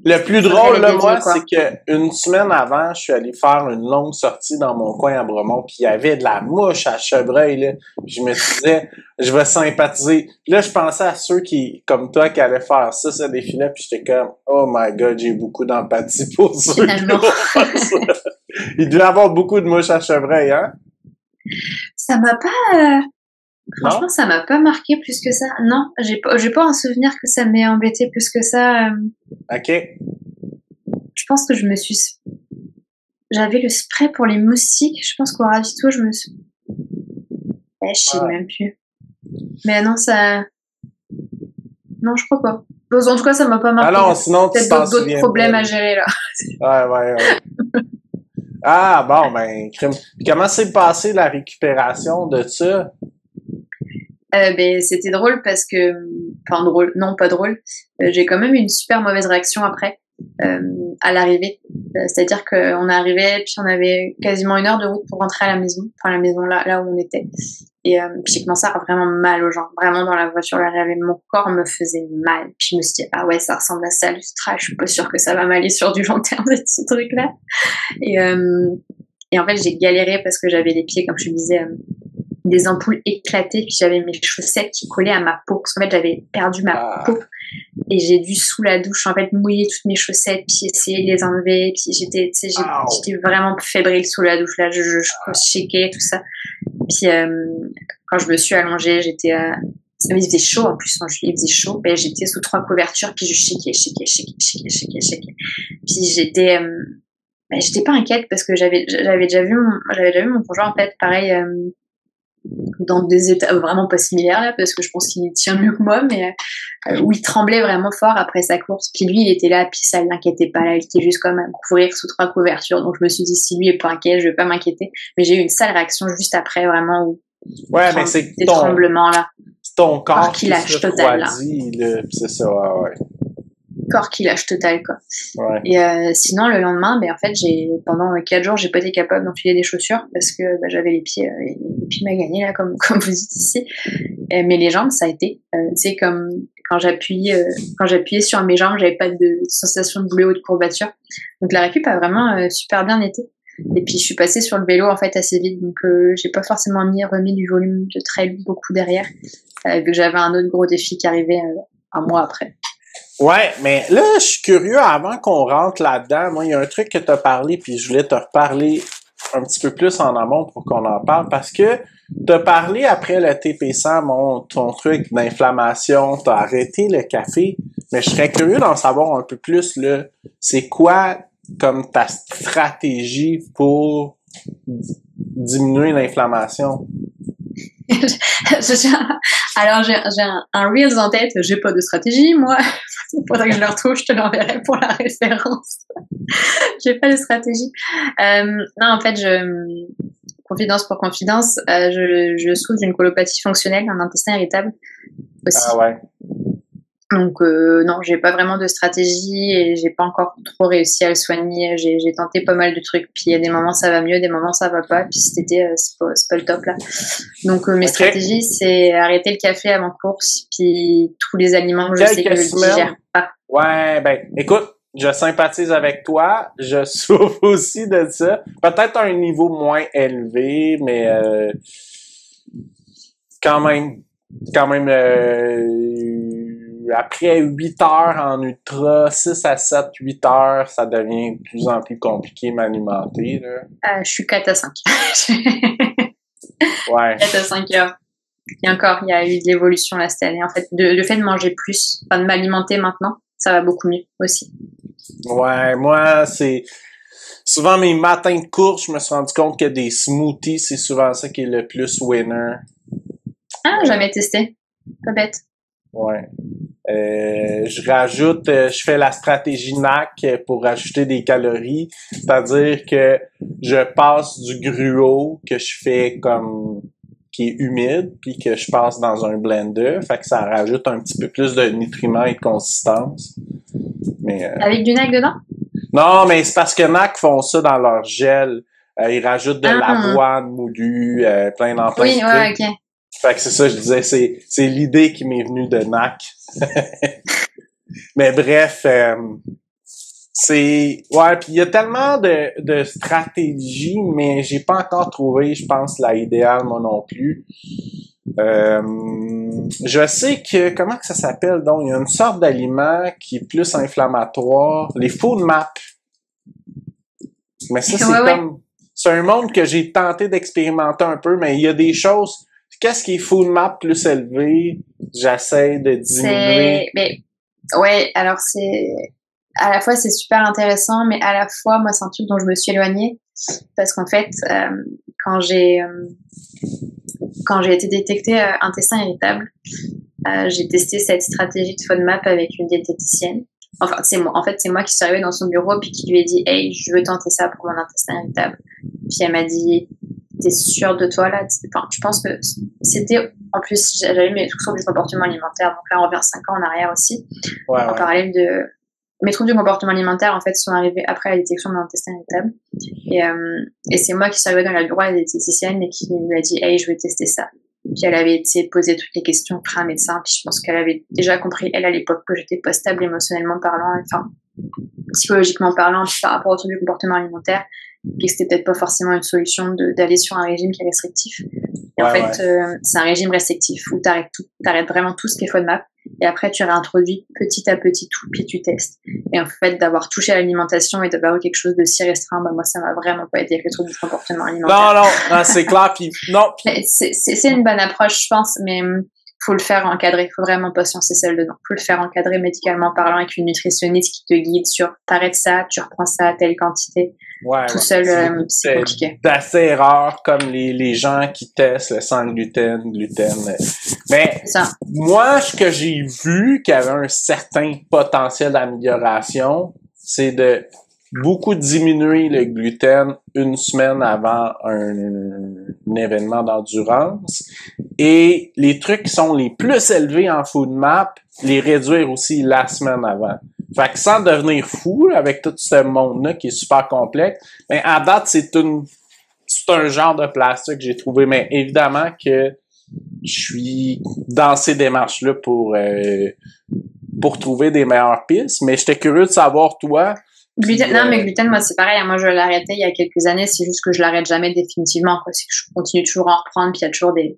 le plus drôle, là, moi, c'est que une semaine avant, je suis allé faire une longue sortie dans mon coin à Bromont, puis il y avait de la mouche à Chevreuil, là. Puis je me disais, je vais sympathiser. Puis là, je pensais à ceux comme toi, qui allaient faire ça défilé, puis j'étais comme, oh my god, j'ai beaucoup d'empathie pour ceux qui vont faire ça. Il devait y avoir beaucoup de mouches à Chevreuil, hein? Ça m'a pas... Franchement, ça m'a pas marqué plus que ça. Non, j'ai pas un souvenir que ça m'ait embêté plus que ça. OK. Je pense que j'avais le spray pour les moustiques. Je pense qu'au ravito, je sais même plus. Mais non, non, je crois pas. En tout cas, ça m'a pas marqué. Ah non, sinon, peut-être d'autres problèmes à gérer, là. Ouais. Ah, bon, ben, crime. Puis comment s'est passée la récupération de ça? Ben, c'était drôle parce que, enfin drôle, non pas drôle, j'ai quand même eu une super mauvaise réaction après, à l'arrivée. C'est-à-dire qu'on arrivait, puis on avait quasiment 1 heure de route pour rentrer à la maison, enfin la maison là où on était. Et puis j'ai commencé à avoir vraiment mal aux jambes, vraiment dans la voiture, là, mon corps me faisait mal. Puis je me suis dit, ah ouais, ça ressemble à ça, le stress, je suis pas sûre que ça va m'aller sur du long terme de ce truc-là. Et en fait, j'ai galéré parce que j'avais les pieds, comme je te disais, des ampoules éclatées, puis j'avais mes chaussettes qui collaient à ma peau, parce qu'en fait, j'avais perdu ma peau, et j'ai dû, sous la douche, en fait, mouiller toutes mes chaussettes, puis essayer de les enlever, puis j'étais vraiment fébrile sous la douche, là, je shakeais, tout ça. Puis, quand je me suis allongée, il faisait chaud, en plus, il faisait chaud, et j'étais sous 3 couvertures, puis je shakeais. Puis j'étais pas inquiète, parce que j'avais déjà vu mon conjoint, en fait, pareil, dans des états vraiment pas similaires là, parce que je pense qu'il tient mieux que moi, mais où il tremblait vraiment fort après sa course, puis lui il était là, puis ça l'inquiétait pas, là il était juste comme à courir sous 3 couvertures, donc je me suis dit si lui est pas inquiet, je vais pas m'inquiéter, mais j'ai eu une sale réaction juste après, vraiment, où mais c'est des tremblements là, c'est ton corps qui lâche total là, c'est ça, ouais. Corps qui lâche total, quoi. Ouais. Et sinon, le lendemain, en fait, pendant 4 jours, j'ai pas été capable d'enfiler des chaussures parce que j'avais les pieds maganés, là, comme vous dites ici. Mais les jambes, ça a été. C'est comme quand j'appuyais sur mes jambes, j'avais pas de sensation de boulet ou de courbature. Donc la récup a vraiment super bien été. Et puis je suis passée sur le vélo en fait assez vite, donc j'ai pas forcément remis du volume de trail beaucoup derrière, vu que j'avais un autre gros défi qui arrivait 1 mois après. Ouais, mais là, je suis curieux, avant qu'on rentre là-dedans, moi, il y a un truc que tu as parlé, puis je voulais te reparler un petit peu plus en amont pour qu'on en parle, parce que tu as parlé après le TP100, ton truc d'inflammation, tu as arrêté le café, mais je serais curieux d'en savoir un peu plus, là. C'est quoi, comme ta stratégie pour diminuer l'inflammation? Alors j'ai un Reels en tête, j'ai pas de stratégie moi, faudrait que je le retrouve, je te l'enverrai pour la référence. J'ai pas de stratégie. Non, en fait, confidence pour confidence, je souffre d'une colopathie fonctionnelle, un intestin irritable aussi. Ah ouais. Donc non, j'ai pas vraiment de stratégie et j'ai pas encore trop réussi à le soigner. J'ai tenté pas mal de trucs, puis il y a des moments ça va mieux, des moments ça va pas. Puis cet été c'est pas le top là. Donc mes stratégies c'est arrêter le café avant course, puis tous les aliments que je sais que je digère pas. Ouais, ben écoute, je sympathise avec toi. Je souffre aussi de ça. Peut-être à un niveau moins élevé, mais quand même après 8 heures en ultra, 6 à 7, 8 heures, ça devient de plus en plus compliqué m'alimenter, là. Je suis 4 à 5. Ouais. 4 à 5 heures. Et encore, il y a eu de l'évolution là cette année. En fait, le fait de manger plus, enfin de m'alimenter maintenant, ça va beaucoup mieux aussi. Ouais, moi, c'est souvent mes matins de course, je me suis rendu compte que des smoothies, c'est souvent ça qui est le plus winner. Ah, jamais testé. Pas bête. Ouais. Je rajoute, je fais la stratégie NAC pour rajouter des calories, c'est-à-dire que je passe du gruau que je fais comme qui est humide, puis que je passe dans un blender, fait que ça rajoute un petit peu plus de nutriments et de consistance. Mais avec du NAC dedans? Non, mais c'est parce que NAC font ça dans leur gel. Ils rajoutent de l'avoine moulue, plein d'emplois. Oui, ouais, ok. Fait que c'est ça, je disais, c'est l'idée qui m'est venue de NAC. Mais bref, ouais, puis il y a tellement de stratégies, mais j'ai pas encore trouvé, je pense, la idéale, moi non plus. Je sais que, comment que ça s'appelle, donc, il y a une sorte d'aliment qui est plus inflammatoire, les FODMAP. Mais ça, c'est un monde que j'ai tenté d'expérimenter un peu, mais il y a des choses. Qu'est-ce qui est FODMAP plus élevé? J'essaie de diminuer. Ouais, alors à la fois c'est super intéressant, mais à la fois moi c'est un truc dont je me suis éloignée parce qu'en fait quand j'ai été détectée intestin irritable, j'ai testé cette stratégie de FODMAP avec une diététicienne. Enfin c'est moi qui suis arrivée dans son bureau puis qui lui ai dit hey, je veux tenter ça pour mon intestin irritable. Puis elle m'a dit t'es sûre de toi là? Enfin, je pense que c'était en plus j'avais mes troubles du comportement alimentaire, donc là on revient 5 ans en arrière aussi. En parallèle de mes troubles du comportement alimentaire en fait sont arrivés après la détection de mon intestin irritable et c'est moi qui suis arrivée dans le bureau à la diététicienne et qui lui a dit hey, je vais tester ça. Puis elle avait posé toutes les questions auprès d'un médecin, puis je pense qu'elle avait déjà compris elle à l'époque que j'étais pas stable émotionnellement parlant, enfin psychologiquement parlant par rapport au trouble du comportement alimentaire, puis que c'était peut-être pas forcément une solution d'aller sur un régime qui est restrictif. Et en fait, c'est un régime restrictif où t'arrêtes vraiment tout ce qui est FODMAP, et après tu réintroduis petit à petit tout, puis tu testes. Et en fait, d'avoir touché à l'alimentation et d'avoir eu quelque chose de si restreint, moi ça m'a vraiment pas aidé avec le trouble du comportement alimentaire. Non, c'est clair, puis non. C'est une bonne approche, je pense, mais faut le faire encadrer, faut vraiment pas se lancer seul dedans. Faut le faire encadrer médicalement parlant avec une nutritionniste qui te guide sur t'arrêtes ça, tu reprends ça à telle quantité. Tout seul, c'est compliqué. D'assez erreur comme les gens qui testent le sans gluten. Mais moi, ce que j'ai vu qui avait un certain potentiel d'amélioration, c'est de beaucoup diminuer le gluten une semaine avant un événement d'endurance et les trucs qui sont les plus élevés en FODMAP, les réduire aussi la semaine avant. Fait que sans devenir fou avec tout ce monde-là qui est super complexe, mais à date, c'est un genre de plastique que j'ai trouvé, mais évidemment que je suis dans ces démarches-là pour trouver des meilleures pistes, mais j'étais curieux de savoir, toi. Gluten, non, mais gluten, moi, c'est pareil. Moi, je l'ai arrêté il y a quelques années. C'est juste que je l'arrête jamais définitivement, quoi. C'est que je continue toujours à en reprendre, puis il y a toujours des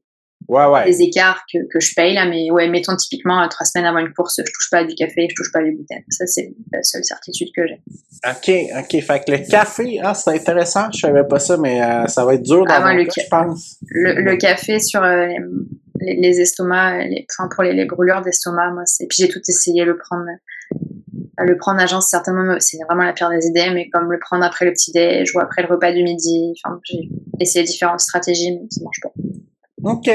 écarts que je paye, là. Mais ouais, mettons, typiquement, 3 semaines avant une course, je touche pas du café, je touche pas du gluten. Ça, c'est la seule certitude que j'ai. OK. Fait que le café, c'est intéressant. Je savais pas ça, mais ça va être dur dans mon cas, je pense. Le café sur les estomacs, pour les brûlures d'estomac, moi, puis j'ai tout essayé, le prendre en agence, certainement, c'est vraiment la pire des idées, mais comme le prendre après le petit-déj ou après le repas du midi, enfin, j'ai essayé différentes stratégies, mais ça marche pas. OK.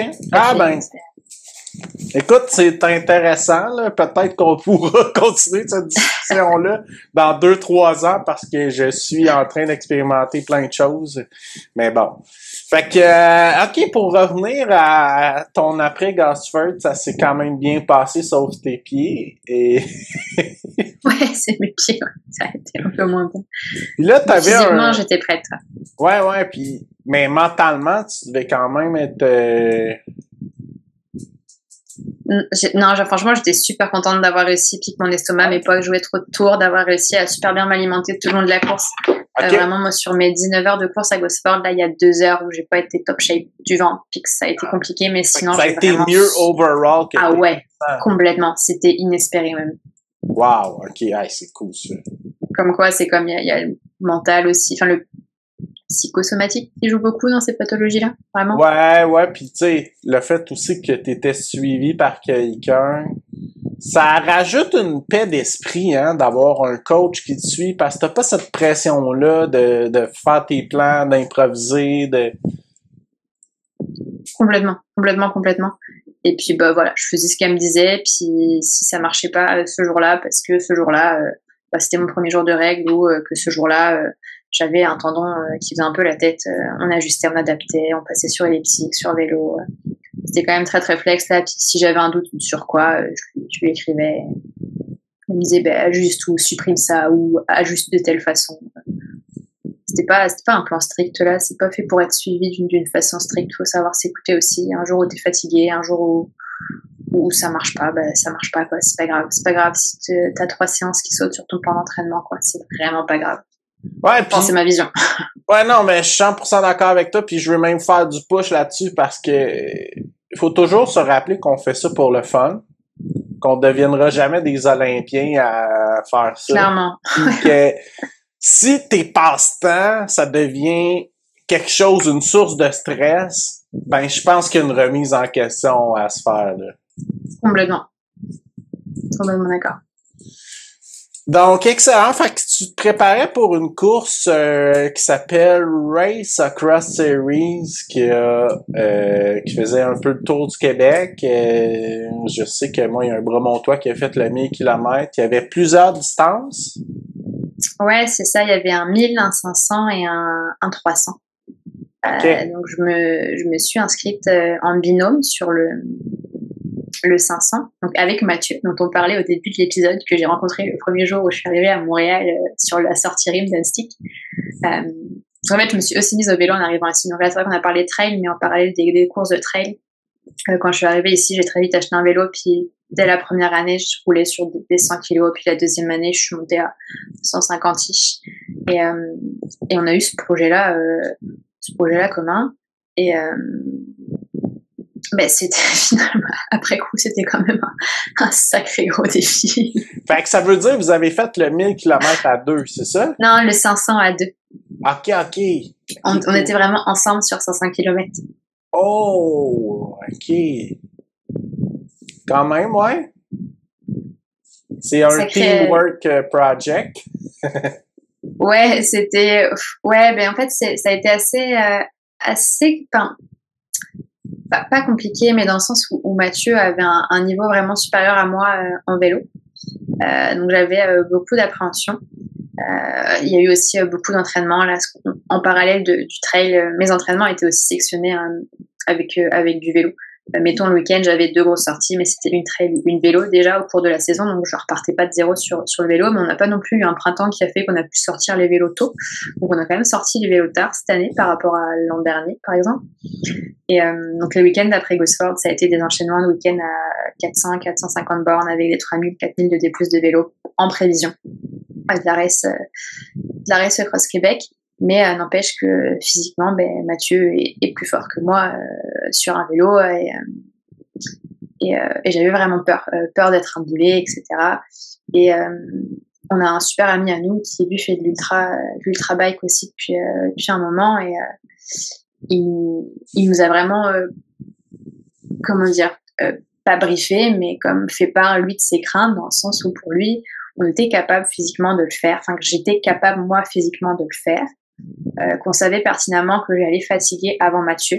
Écoute, c'est intéressant, là. Peut-être qu'on pourra continuer cette discussion. conversation-là dans 2-3 ans parce que je suis en train d'expérimenter plein de choses. Mais bon. Fait que, OK, pour revenir à ton après Gosford, ça s'est quand même bien passé, sauf tes pieds. Et Ouais, c'est mes pieds, ouais. Ça a été un peu moins bien. puis là, t'avais Physiquement, j'étais prête. Ouais, puis mais mentalement, tu devais quand même être... Non, franchement, j'étais super contente d'avoir réussi, puis que mon estomac m'ait pas joué trop de tours, d'avoir réussi à super bien m'alimenter tout le long de la course. Okay. Vraiment, moi, sur mes 19 heures de course à Gosford, là, il y a 2 heures où j'ai pas été top shape du ventre, puis que ça a été compliqué, mais sinon, ça a été vraiment... mieux overall que... Ah ouais, complètement. C'était inespéré même. Wow, OK, c'est cool ça. Comme quoi, c'est comme, il y a le mental aussi, enfin, le psychosomatique qui joue beaucoup dans ces pathologies-là, vraiment. Ouais, puis tu sais, le fait aussi que tu étais suivi par quelqu'un, ça rajoute une paix d'esprit, hein, d'avoir un coach qui te suit, parce que t'as pas cette pression-là de faire tes plans, d'improviser, de... Complètement. Et puis, bah voilà, je faisais ce qu'elle me disait, puis si ça marchait pas ce jour-là, parce que ce jour-là, c'était mon premier jour de règle, ou que ce jour-là, j'avais un tendon qui faisait un peu la tête, on ajustait, on adaptait, on passait sur elliptique, sur vélo. C'était quand même très très flex là. Puis si j'avais un doute sur quoi, je lui écrivais. Elle me disait ajuste ou supprime ça ou ajuste de telle façon. C'était pas un plan strict là. C'est pas fait pour être suivi d'une façon stricte. Faut savoir s'écouter aussi. Un jour où t'es fatigué, un jour où ça marche pas, ça marche pas quoi. C'est pas grave. C'est pas grave si t'as 3 séances qui sautent sur ton plan d'entraînement quoi. C'est vraiment pas grave. Ouais, puis c'est ma vision. Ouais, non, mais je suis 100% d'accord avec toi, puis je veux même faire du push là-dessus parce que il faut toujours se rappeler qu'on fait ça pour le fun, qu'on deviendra jamais des Olympiens à faire ça. Clairement. Que si tes passe-temps, ça devient quelque chose, une source de stress, ben je pense qu'il y a une remise en question à se faire, là. Complètement d'accord. Donc, excellent. Fait que tu te préparais pour une course qui s'appelle Race Across Series, qui faisait un peu le tour du Québec. Je sais que moi, il y a un Bremontois qui a fait le 1000 km. Il y avait plusieurs distances. Ouais, c'est ça. Il y avait un 1000, un 500 et un 300. Okay. Donc, je me suis inscrite en binôme sur le 500, donc avec Mathieu, dont on parlait au début de l'épisode, que j'ai rencontré le premier jour où je suis arrivée à Montréal sur la sortie Rim d'un stick. En fait, je me suis aussi mise au vélo en arrivant ici. Donc là, c'est vrai qu'on a parlé de trail, mais en parallèle des courses de trail. Quand je suis arrivée ici, j'ai très vite acheté un vélo, puis dès la première année, je roulais sur des 100 kilos, puis la deuxième année, je suis montée à 150-ish. Et on a eu ce projet-là commun. Et c'était finalement, après coup, c'était quand même un sacré gros défi. Fait que ça veut dire que vous avez fait le 1000 km à 2, c'est ça? Non, le 500 à 2. OK. On était vraiment ensemble sur 500 km. Oh, OK. Quand même, ouais. C'est un teamwork project. Ouais, c'était... Ouais, en fait, ça a été assez pas compliqué, mais dans le sens où Mathieu avait un niveau vraiment supérieur à moi en vélo. Donc j'avais beaucoup d'appréhension. Il y a eu aussi beaucoup d'entraînements là, en parallèle du trail. Mes entraînements étaient aussi sectionnés avec du vélo. Mettons le week-end, j'avais 2 grosses sorties, mais c'était une trail, une vélo déjà au cours de la saison, donc je repartais pas de zéro sur le vélo, mais on n'a pas non plus eu un printemps qui a fait qu'on a pu sortir les vélos tôt. Donc on a quand même sorti les vélos tard cette année par rapport à l'an dernier, par exemple. Et donc les week-ends après Gosford, ça a été des enchaînements de week-end à 400, 450 bornes avec des 3000, 4000 de D+ de vélo en prévision de la race Cross Québec. Mais n'empêche que physiquement, Mathieu est plus fort que moi sur un vélo et j'avais vraiment peur d'être un boulet, etc. Et on a un super ami à nous qui lui fait de l'ultra bike aussi depuis un moment et il nous a vraiment pas briefé, mais comme fait part lui de ses craintes dans le sens où pour lui on était capable physiquement de le faire, enfin que j'étais capable moi physiquement de le faire. Qu'on savait pertinemment que j'allais fatiguer avant Mathieu,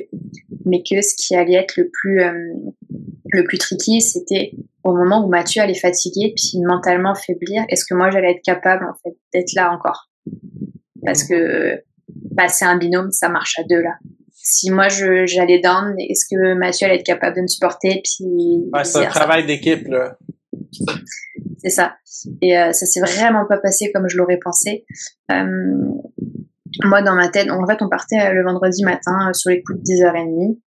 mais que ce qui allait être le plus tricky, c'était au moment où Mathieu allait fatiguer, puis mentalement faiblir, est-ce que moi j'allais être capable en fait d'être là encore? Parce que c'est un binôme, ça marche à deux là. Si moi j'allais down, est-ce que Mathieu allait être capable de me supporter? Puis c'est un travail d'équipe là. C'est ça. Et ça s'est vraiment pas passé comme je l'aurais pensé. Moi, dans ma tête, en fait, on partait le vendredi matin sur les coups de 10h30.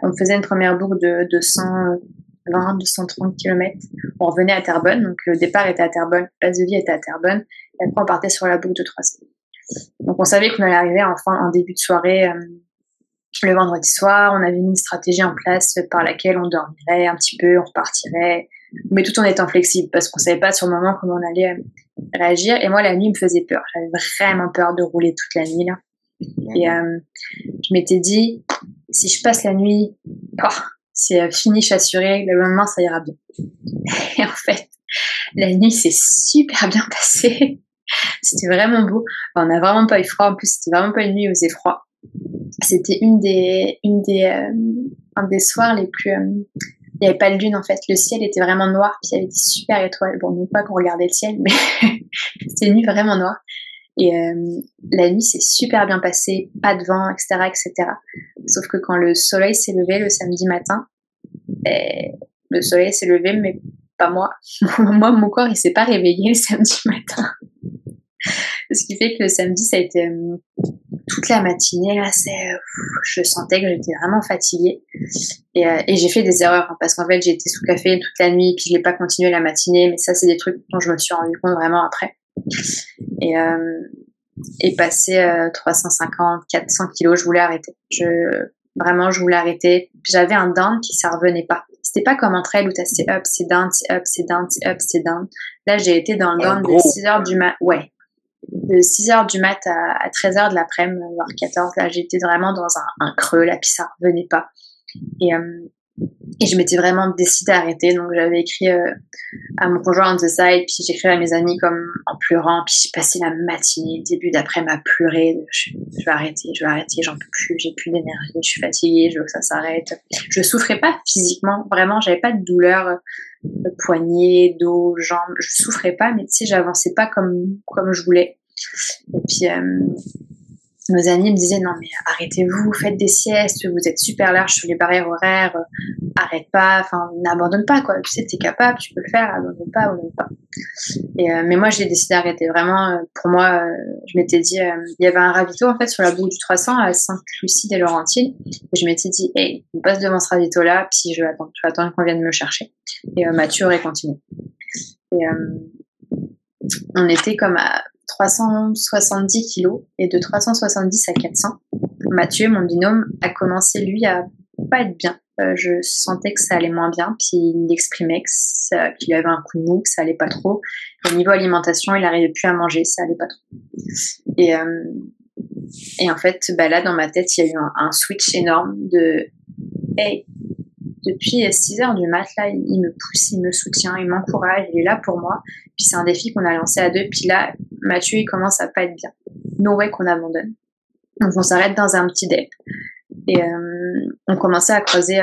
On faisait une première boucle de 220, 230 km. On revenait à Terrebonne, donc le départ était à Terrebonne, place de vie était à Terrebonne, et après on partait sur la boucle de 300. Donc on savait qu'on allait arriver en début de soirée le vendredi soir. On avait mis une stratégie en place par laquelle on dormirait un petit peu, on repartirait, mais tout en étant flexible, parce qu'on savait pas sur le moment comment on allait réagir. Et moi, la nuit me faisait peur. J'avais vraiment peur de rouler toute la nuit là. Et je m'étais dit, si je passe la nuit, c'est finish assuré, le lendemain ça ira bien. Et en fait, la nuit s'est super bien passée. C'était vraiment beau. On n'a vraiment pas eu froid. En plus, c'était vraiment pas une nuit où il faisait froid. C'était un des soirs les plus... il n'y avait pas de lune en fait. Le ciel était vraiment noir. Puis il y avait des super étoiles. Bon, non pas qu'on regardait le ciel, mais c'était une nuit vraiment noire. Et la nuit s'est super bien passée, pas de vent, etc., etc. Sauf que quand le soleil s'est levé le samedi matin, le soleil s'est levé, mais pas moi. Moi, mon corps, il s'est pas réveillé le samedi matin. Ce qui fait que le samedi, ça a été toute la matinée, là, je sentais que j'étais vraiment fatiguée. Et j'ai fait des erreurs, hein, parce qu'en fait, j'ai été sous café toute la nuit, puis je l'ai pas continué la matinée, mais ça, c'est des trucs dont je me suis rendu compte vraiment après. Et passé 350, 400 kilos, je voulais arrêter. Je voulais arrêter. J'avais un down qui ça revenait pas. C'était pas comme un trail où t'as c'est up, c'est down, c'est up, c'est down, c'est up, c'est down. Là, j'ai été dans le down de 6h du mat. Ouais. De 6h du mat à 13h de l'après-midi, voire 14. Là, j'étais vraiment dans un creux, là, puis ça revenait pas. Et je m'étais vraiment décidée à arrêter. Donc, j'avais écrit à mon conjoint on the side, puis j'écris à mes amis comme en pleurant. Puis j'ai passé la matinée, le début d'après-midi à pleurer. Je vais arrêter, j'en peux plus, j'ai plus d'énergie, je suis fatiguée, je veux que ça s'arrête. Je souffrais pas physiquement, vraiment, j'avais pas de douleur de poignet, dos, jambes. Je souffrais pas, mais tu sais, j'avançais pas comme je voulais. Et puis nos amis me disaient non mais arrêtez-vous, faites des siestes, vous êtes super large sur les barrières horaires, arrête pas, enfin n'abandonne pas quoi, tu sais t'es capable, tu peux le faire, abandonne pas. Mais moi j'ai décidé d'arrêter vraiment. Pour moi, je m'étais dit, il y avait un ravito en fait sur la boucle du 300 à Sainte-Lucie des Laurentides, et je m'étais dit hey, on passe devant ce ravito là, puis je vais attendre qu'on vienne me chercher. Et Mathieu aurait continué. Et on était comme à 370 kilos, et de 370 à 400, Mathieu, mon binôme, a commencé lui à pas être bien. Je sentais que ça allait moins bien, puis il exprimait qu'il avait un coup de mou, que ça allait pas trop. Au niveau alimentation, il n'arrivait plus à manger, ça allait pas trop. Et en fait, là dans ma tête, il y a eu un switch énorme de hey, depuis 6h du mat, là, il me pousse, il me soutient, il m'encourage, il est là pour moi. Puis c'est un défi qu'on a lancé à deux. Puis là, Mathieu, il commence à pas être bien. No way qu'on abandonne. Donc on s'arrête dans un petit dep. Et on commençait à creuser,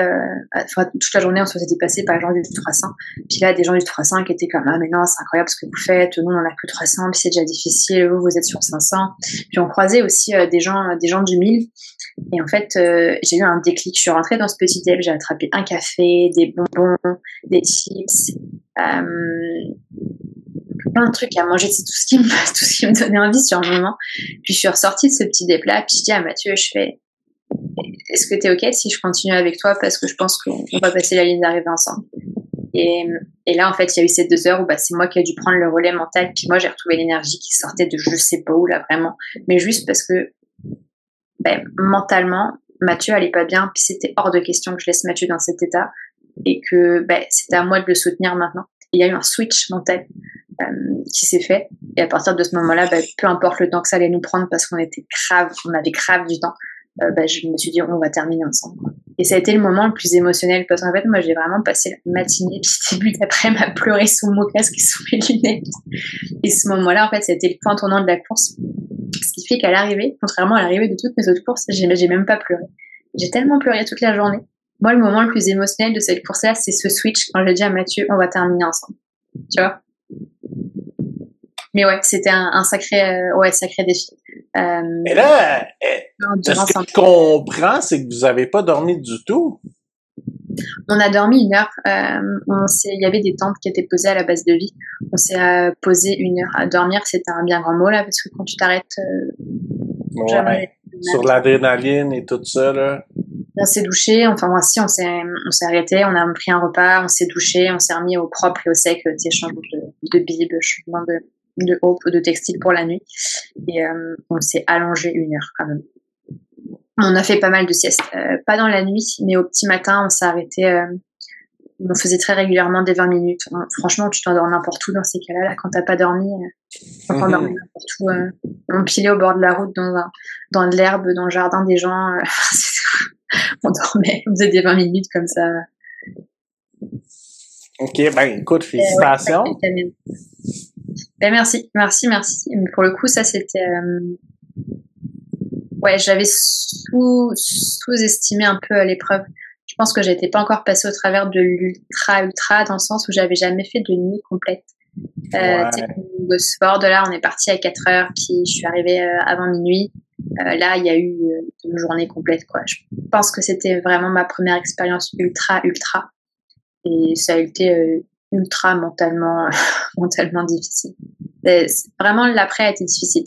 toute la journée on se faisait dépasser par les gens du 300. Puis là, des gens du 300 qui étaient comme ah mais non, c'est incroyable ce que vous faites, nous on en a que 300, puis c'est déjà difficile, vous êtes sur 500. Puis on croisait aussi des gens du 1000. Et en fait, j'ai eu un déclic. Je suis rentrée dans ce petit dep, j'ai attrapé un café, des bonbons, des chips, plein de trucs à manger, c'est tout ce qui me donnait envie sur le moment. Puis je suis ressortie de ce petit dep là, puis je dis à Mathieu, je fais est-ce que t'es ok si je continue avec toi, parce que je pense qu'on va passer la ligne d'arrivée ensemble. Et là en fait il y a eu ces 2 heures où c'est moi qui ai dû prendre le relais mental, puis moi j'ai retrouvé l'énergie qui sortait de je sais pas où là vraiment, mais juste parce que mentalement Mathieu allait pas bien, puis c'était hors de question que je laisse Mathieu dans cet état, et que c'était à moi de le soutenir maintenant. Et il y a eu un switch mental qui s'est fait, et à partir de ce moment-là, peu importe le temps que ça allait nous prendre, parce qu'on avait grave du temps, je me suis dit on va terminer ensemble, quoi. Et ça a été le moment le plus émotionnel, parce qu'en fait moi j'ai vraiment passé la matinée puis début d'après-midi à pleurer sous mon casque et sous mes lunettes. Et ce moment-là en fait ça a été le point tournant de la course, ce qui fait qu'à l'arrivée, contrairement à l'arrivée de toutes mes autres courses, j'ai même pas pleuré. J'ai tellement pleuré toute la journée Moi, le moment le plus émotionnel de cette course-là, c'est ce switch quand j'ai dit à Mathieu, on va terminer ensemble. Tu vois? Mais ouais, c'était un sacré défi. Et là, ce que je comprends, c'est que vous avez pas dormi du tout. On a dormi 1 heure. Il y avait des tentes qui étaient posées à la base de vie. On s'est posé 1 heure à dormir. C'était un bien grand mot là, parce que quand tu t'arrêtes, sur l'adrénaline et tout ça là. On s'est douché. Enfin, moi aussi, on s'est arrêté. On a pris un repas. On s'est douché. On s'est remis au propre et au sec. Tu sais, changement de bib, changement de haut, de textile pour la nuit. Et on s'est allongé 1 heure quand même. On a fait pas mal de siestes, pas dans la nuit, mais au petit matin, on s'est arrêté. On faisait très régulièrement des 20 minutes. Franchement, tu t'endors n'importe où dans ces cas-là. Là, quand t'as pas dormi, on t'endormait n'importe où. On pilait au bord de la route, dans de l'herbe, dans le jardin des gens. On dormait, on faisait des 20 minutes comme ça. Ok, ben écoute, félicitations. Ben, merci. Mais pour le coup, ça c'était. Ouais, j'avais sous-estimé un peu l'épreuve. Je pense que j'étais pas encore passée au travers de l'ultra dans le sens où j'avais jamais fait de nuit complète. De sport, de là, on est parti à 4 heures, puis je suis arrivée avant minuit. Là, il y a eu une journée complète, quoi. Je pense que c'était vraiment ma première expérience ultra. Et ça a été ultra mentalement difficile. Vraiment, l'après a été difficile.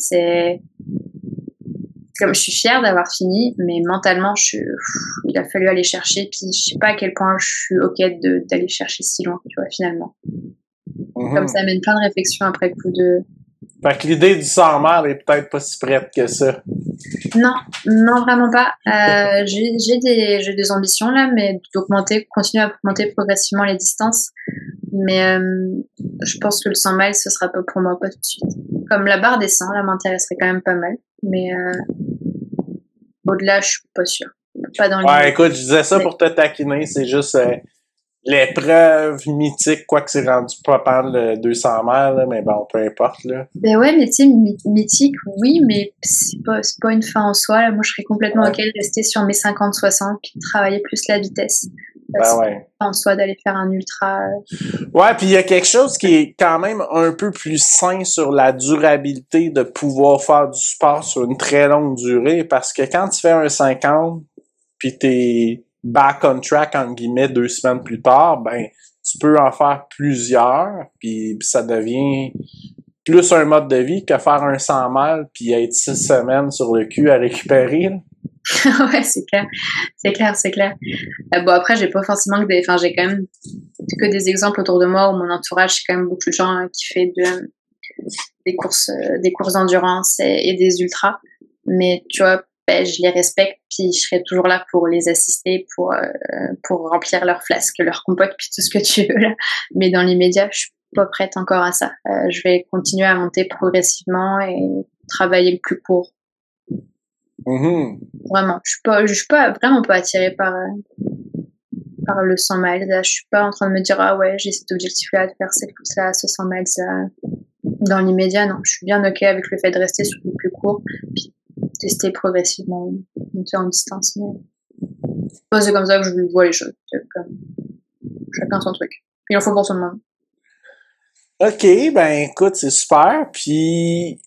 Comme je suis fière d'avoir fini, mais mentalement, il a fallu aller chercher. Puis je sais pas à quel point je suis ok d'aller chercher si loin, tu vois, finalement. Comme ça amène plein de réflexions après le coup de. Fait que l'idée du 100 mètres est peut-être pas si prête que ça. Non, vraiment pas. J'ai des ambitions là, mais continuer à augmenter progressivement les distances. Mais je pense que le 100 miles, ce sera pas pour moi, pas tout de suite. Comme la barre des 100, là, m'intéresserait quand même pas mal. Mais au-delà, je suis pas sûre. Pas dans écoute, je disais ça pour te taquiner, c'est juste l'épreuve mythique, quoi que c'est rendu pas mal de 200 mètres, là, mais bon, peu importe, là. Ben ouais, mais tu sais, mythique, oui, mais c'est pas une fin en soi, là. Moi, je serais complètement ok de rester sur mes 50-60 puis de travailler plus la vitesse. En soi d'aller faire un ultra. Ouais, puis il y a quelque chose qui est quand même un peu plus sain sur la durabilité de pouvoir faire du sport sur une très longue durée, parce que quand tu fais un 50 puis t'es back on track entre guillemets 2 semaines plus tard, ben tu peux en faire plusieurs, puis ça devient plus un mode de vie que faire un 100 miles puis être 6 semaines sur le cul à récupérer, là. Ouais, c'est clair. Bon, après, j'ai pas forcément j'ai quand même que des exemples autour de moi où mon entourage, c'est quand même beaucoup de gens qui fait des courses d'endurance et des ultras. Mais tu vois, je les respecte, puis je serai toujours là pour les assister, pour remplir leurs flasques, leurs compotes, puis tout ce que tu veux là. Mais dans l'immédiat, je suis pas prête encore à ça. Je vais continuer à monter progressivement et travailler le plus court. Vraiment, je suis pas vraiment pas attirée par le 100 miles. Là, je suis pas en train de me dire ah ouais, j'ai cet objectif-là de faire cette course-là, ce 100 miles là. Dans l'immédiat, non, je suis bien ok avec le fait de rester sur le plus court, puis tester progressivement, monter en distance. Mais c'est comme ça que je vois les choses. Chacun son truc. Il en faut pour tout le monde. Ok, ben écoute, c'est super. Puis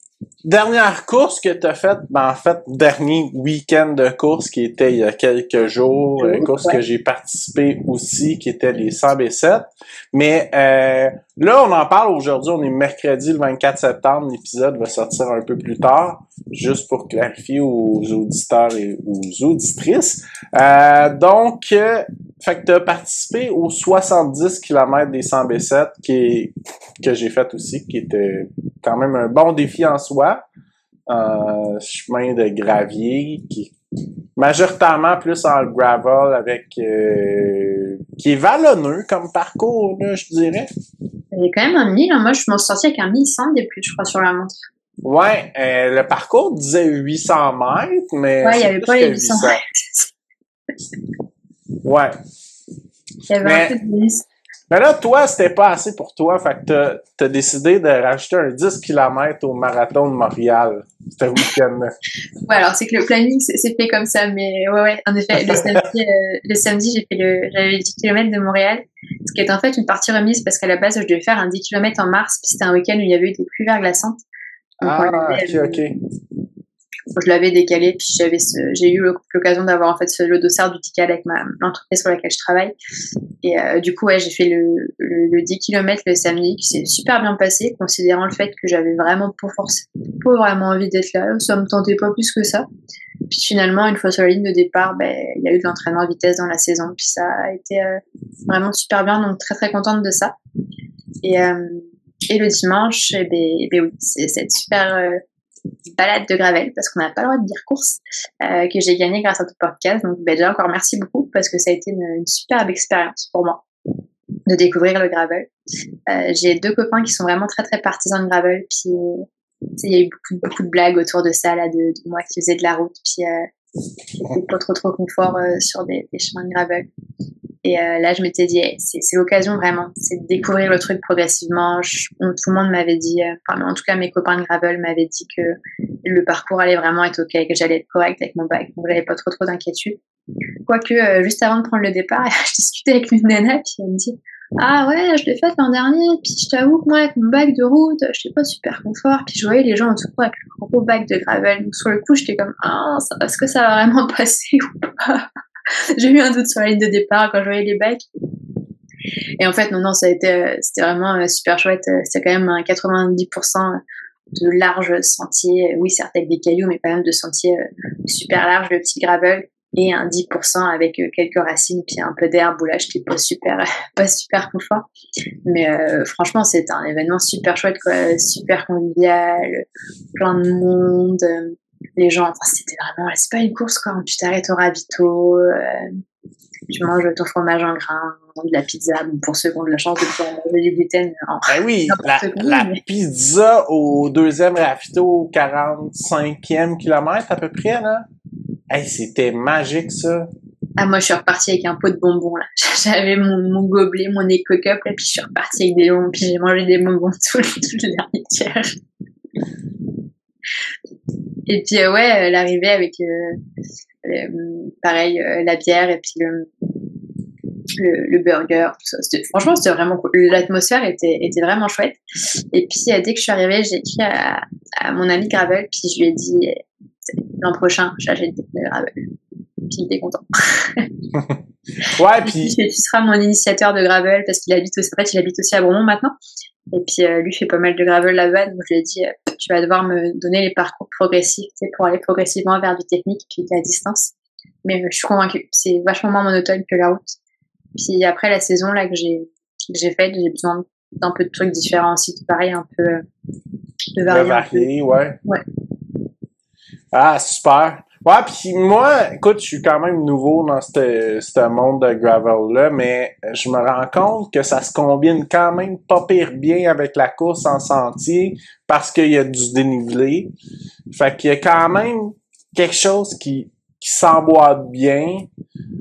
dernière course que tu as faite, ben en fait, dernier week-end de course qui était il y a quelques jours, course que j'ai participé aussi, qui était les 100 B7. Mais là, on en parle aujourd'hui, on est mercredi le 24 septembre, l'épisode va sortir un peu plus tard, juste pour clarifier aux auditeurs et aux auditrices. Donc, fait que tu as participé aux 70 km des 100 B7 que j'ai fait aussi, qui était quand même un bon défi en soi. Chemin de gravier qui est majoritairement plus en gravel avec qui est vallonneux comme parcours, là, je dirais. Il y a quand même un 1000, hein. Moi je m'en suis sortie avec un 1100 des plus, je crois, sur la montre. Ouais, le parcours disait 800 mètres, mais ouais, il n'y avait pas les 800 mètres. Ouais. Il y avait un peu de 10. Mais là, toi, c'était pas assez pour toi, fait que t'as décidé de rajouter un 10 km au marathon de Montréal, ce week-end-là. Ouais, alors c'est que le planning c'est fait comme ça, mais ouais, en effet, le samedi j'avais les 10 km de Montréal, ce qui est en fait une partie remise parce qu'à la base je devais faire un 10 km en mars, puis c'était un week-end où il y avait eu des pluies verglaçantes. Donc ok. je l'avais décalé, puis j'ai eu l'occasion d'avoir en fait le dossard du ticket avec l'entreprise sur laquelle je travaille. Et du coup, ouais, j'ai fait le 10 km le samedi, qui s'est super bien passé, considérant le fait que j'avais vraiment pas vraiment envie d'être là. Ça me tentait pas plus que ça. Puis finalement, une fois sur la ligne de départ, il y a eu de l'entraînement à vitesse dans la saison, puis ça a été vraiment super bien, donc très très contente de ça. Et le dimanche, oui, c'est cette super balade de gravel, parce qu'on n'a pas le droit de dire course, que j'ai gagné grâce à ton podcast. Donc déjà encore merci beaucoup, parce que ça a été une superbe expérience pour moi de découvrir le gravel. J'ai 2 copains qui sont vraiment très très partisans de gravel, puis il y a eu beaucoup de blagues autour de ça, là, de moi qui faisais de la route, puis j'étais pas trop confort sur des chemins de gravel. Et là, je m'étais dit, hey, c'est l'occasion vraiment, c'est de découvrir le truc progressivement. Tout le monde m'avait dit, en tout cas mes copains de gravel m'avaient dit que le parcours allait vraiment être ok, que j'allais être correct avec mon bike, donc j'avais pas trop d'inquiétude. Quoique, juste avant de prendre le départ, je discutais avec une nana, puis elle me dit, ah ouais, je l'ai faite l'an dernier, puis je t'avoue que moi, avec mon bike de route, j'étais pas super confort, puis je voyais les gens autour avec leur gros bike de gravel, donc sur le coup, j'étais comme, est-ce que ça va vraiment passer ou pas? J'ai eu un doute sur la ligne de départ quand je voyais les bikes. Et en fait, non, c'était vraiment super chouette. C'était quand même un 90% de larges sentiers. Oui, certes avec des cailloux, mais quand même de sentiers super larges, de petits gravel. Et un 10% avec quelques racines, puis un peu d'herbe où là, j'étais pas super confort. Mais franchement, c'était un événement super chouette, quoi, super convivial, plein de monde. Les gens, c'était vraiment, c'est pas une course, quoi. Tu t'arrêtes au ravito, tu manges ton fromage en grains, de la pizza, pour ceux qui ont de la chance de pouvoir manger du gluten. Oui, la pizza au 2e ravito, au 45e kilomètre à peu près, là. Hey, c'était magique, ça. Ah, moi, je suis repartie avec un pot de bonbons, là. J'avais mon gobelet, mon éco-cup, là, puis je suis repartie avec des bonbons, puis j'ai mangé des bonbons tout le dernier tiers. Et puis ouais, l'arrivée avec pareil la bière et puis le burger, tout ça. Franchement, c'était vraiment cool. L'atmosphère était vraiment chouette. Et puis dès que je suis arrivée, j'ai écrit à mon ami Gravel, puis je lui ai dit l'an prochain, j'achète des Gravel. Puis il était content. Ouais, puis tu seras mon initiateur de gravel parce qu'il habite aussi à Bromont maintenant. Et puis lui fait pas mal de gravel là-bas, donc je lui ai dit tu vas devoir me donner les parcours progressifs, tu sais, pour aller progressivement vers du technique puis à distance. Mais je suis convaincue, c'est vachement moins monotone que la route. Puis après la saison là que j'ai faite, j'ai besoin d'un peu de trucs différents aussi, pareil, un peu de varier. Ouais. Ouais. Ah, super. Ouais, puis moi, écoute, je suis quand même nouveau dans ce monde de gravel-là, mais je me rends compte que ça se combine quand même pas pire bien avec la course en sentier parce qu'il y a du dénivelé. Fait qu'il y a quand même quelque chose qui s'emboîte bien.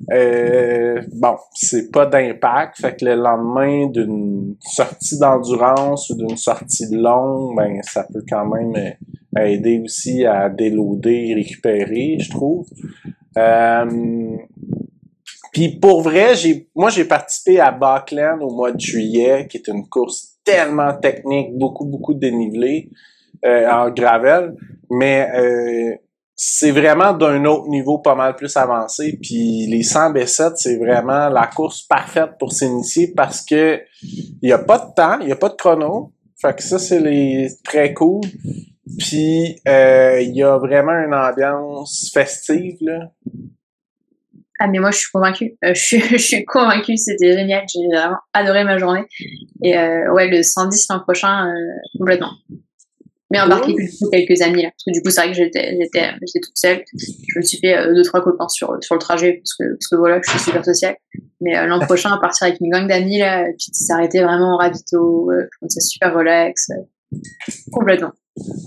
Bon, c'est pas d'impact, fait que le lendemain d'une sortie d'endurance ou d'une sortie longue, ben ça peut quand même aider aussi à déloader et récupérer, je trouve. Puis pour vrai, j'ai participé à Buckland au mois de juillet, qui est une course tellement technique, beaucoup de dénivelé en gravel, mais c'est vraiment d'un autre niveau pas mal plus avancé. Puis les 100 B7, c'est vraiment la course parfaite pour s'initier parce que il y a pas de temps, il y a pas de chrono. Fait que ça, c'est très cool. Puis il y a vraiment une ambiance festive, là. Ah, mais moi, je suis convaincue. Je suis convaincue, c'était génial. J'ai vraiment adoré ma journée. Et ouais, le 110 l'an prochain, complètement. Mais embarqué quelques amis là, parce que du coup c'est vrai que j'étais toute seule. Je me suis fait 2-3 copains sur le trajet parce que voilà, je suis super sociale. Mais l'an prochain, à partir avec une gang d'amis là, puis s'arrêter vraiment au ravito, c'est super relax. Complètement.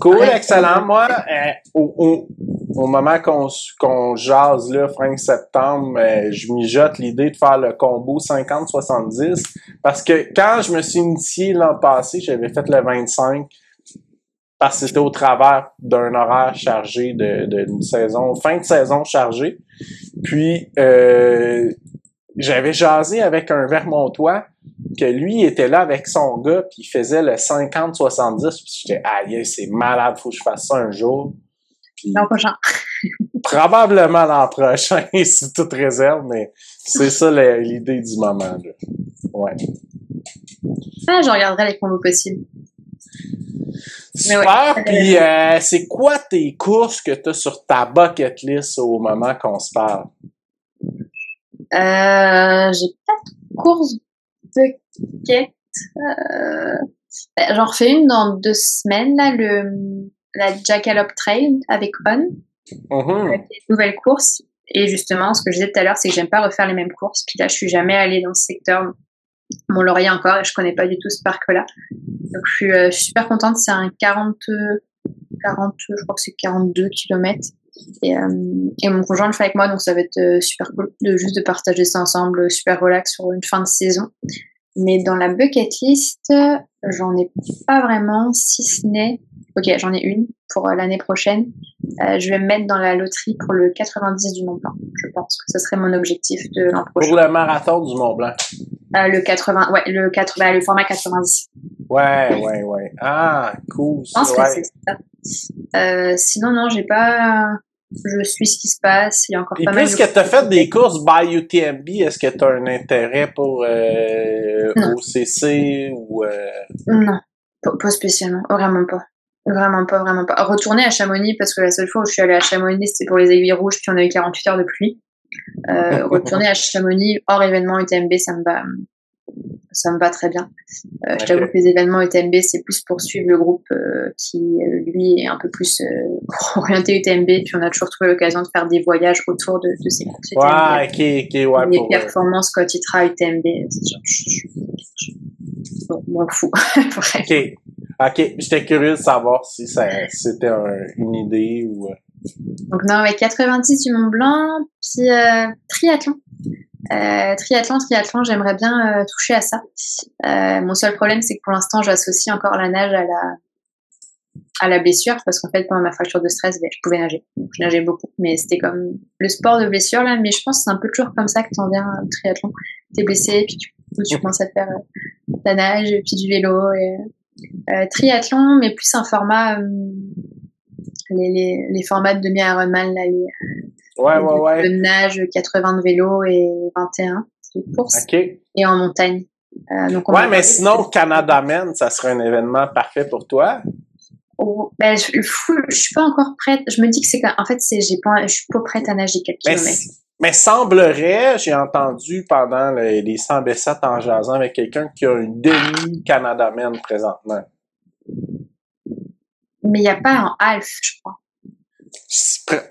Cool, Ouais. excellent. Moi, au moment qu'on jase, là, fin septembre, je mijote l'idée de faire le combo 50-70 parce que quand je me suis initié l'an passé, j'avais fait le 25 parce que c'était au travers d'un horaire chargé d'une saison, fin de saison chargée. Puis, j'avais jasé avec un Vermontois que lui était là avec son gars puis il faisait le 50-70 puis j'étais aïe c'est malade, faut que je fasse ça un jour. Puis, L'an prochain. probablement l'an prochain si toute réserve, mais c'est ça l'idée du moment là. Ouais. Ah, je regarderai les combos possibles. Super. Ouais. Puis c'est quoi tes courses que t'as sur ta bucket list au moment qu'on se parle? J'ai pas de course bucket. J'en refais une dans 2 semaines, là, la Jackalope Trail avec On, avec les nouvelles courses. Et justement, ce que je disais tout à l'heure, c'est que j'aime pas refaire les mêmes courses. Puis là, je suis jamais allée dans ce secteur, Mont-Laurier encore, et je connais pas du tout ce parc-là. Donc, je suis super contente. C'est un 40, je crois que c'est 42 kilomètres. Et mon conjoint le fait avec moi, donc ça va être super cool de partager ça ensemble, super relax sur une fin de saison. Mais dans la bucket list, j'en ai pas vraiment, si ce n'est... Ok, j'en ai une pour l'année prochaine. Je vais me mettre dans la loterie pour le 90 du Mont Blanc. Je pense que ce serait mon objectif de l'an prochain. Pour le marathon du Mont Blanc. Le 80, ouais, le format 90. Ouais. Ah, cool. Je pense que c'est ça. Sinon, non, j'ai pas... Je suis ce qui se passe. Il y a encore pas mal de... puisque tu as fait des courses by UTMB, est-ce que tu as un intérêt pour OCC ou... Non, pas spécialement. Vraiment pas. Vraiment pas. Retourner à Chamonix, parce que la seule fois où je suis allée à Chamonix, c'était pour les aiguilles rouges, puis on a eu 48 heures de pluie. Retourner à Chamonix, hors événement UTMB, ça me va très bien. Je t'avoue que les événements UTMB, c'est plus pour suivre le groupe qui, lui, est un peu plus orienté UTMB, puis on a toujours trouvé l'occasion de faire des voyages autour de ces courses UTMB. Ouais, ouais. Les performances quotitra UTMB, bon, m'en fous. Bref. OK, j'étais curieux de savoir si c'était une idée ou... Donc non, avec 90 du Mont Blanc, puis triathlon. Triathlon, j'aimerais bien toucher à ça. Mon seul problème, c'est que pour l'instant, j'associe encore la nage à la blessure, parce qu'en fait, pendant ma fracture de stress, je pouvais nager. Donc, je nageais beaucoup, mais c'était comme le sport de blessure, là. Mais je pense que c'est un peu toujours comme ça que t'en viens au triathlon. T'es blessé, puis tu commences à faire la nage, puis du vélo. Triathlon, mais plus un format... les formats de demi-Ironman, là, Ouais. de nage, 80 de vélo et 21 de course. OK. Et en montagne. Donc mais sinon, Canada Men, ça serait un événement parfait pour toi? Je suis pas encore prête. Je me dis que en fait, je suis pas prête à nager quelques kilomètres. Mais semblerait, j'ai entendu pendant les 100 B7 en jasant avec quelqu'un qui a une demi-Canada Men présentement. Mais il n'y a pas un half, je crois.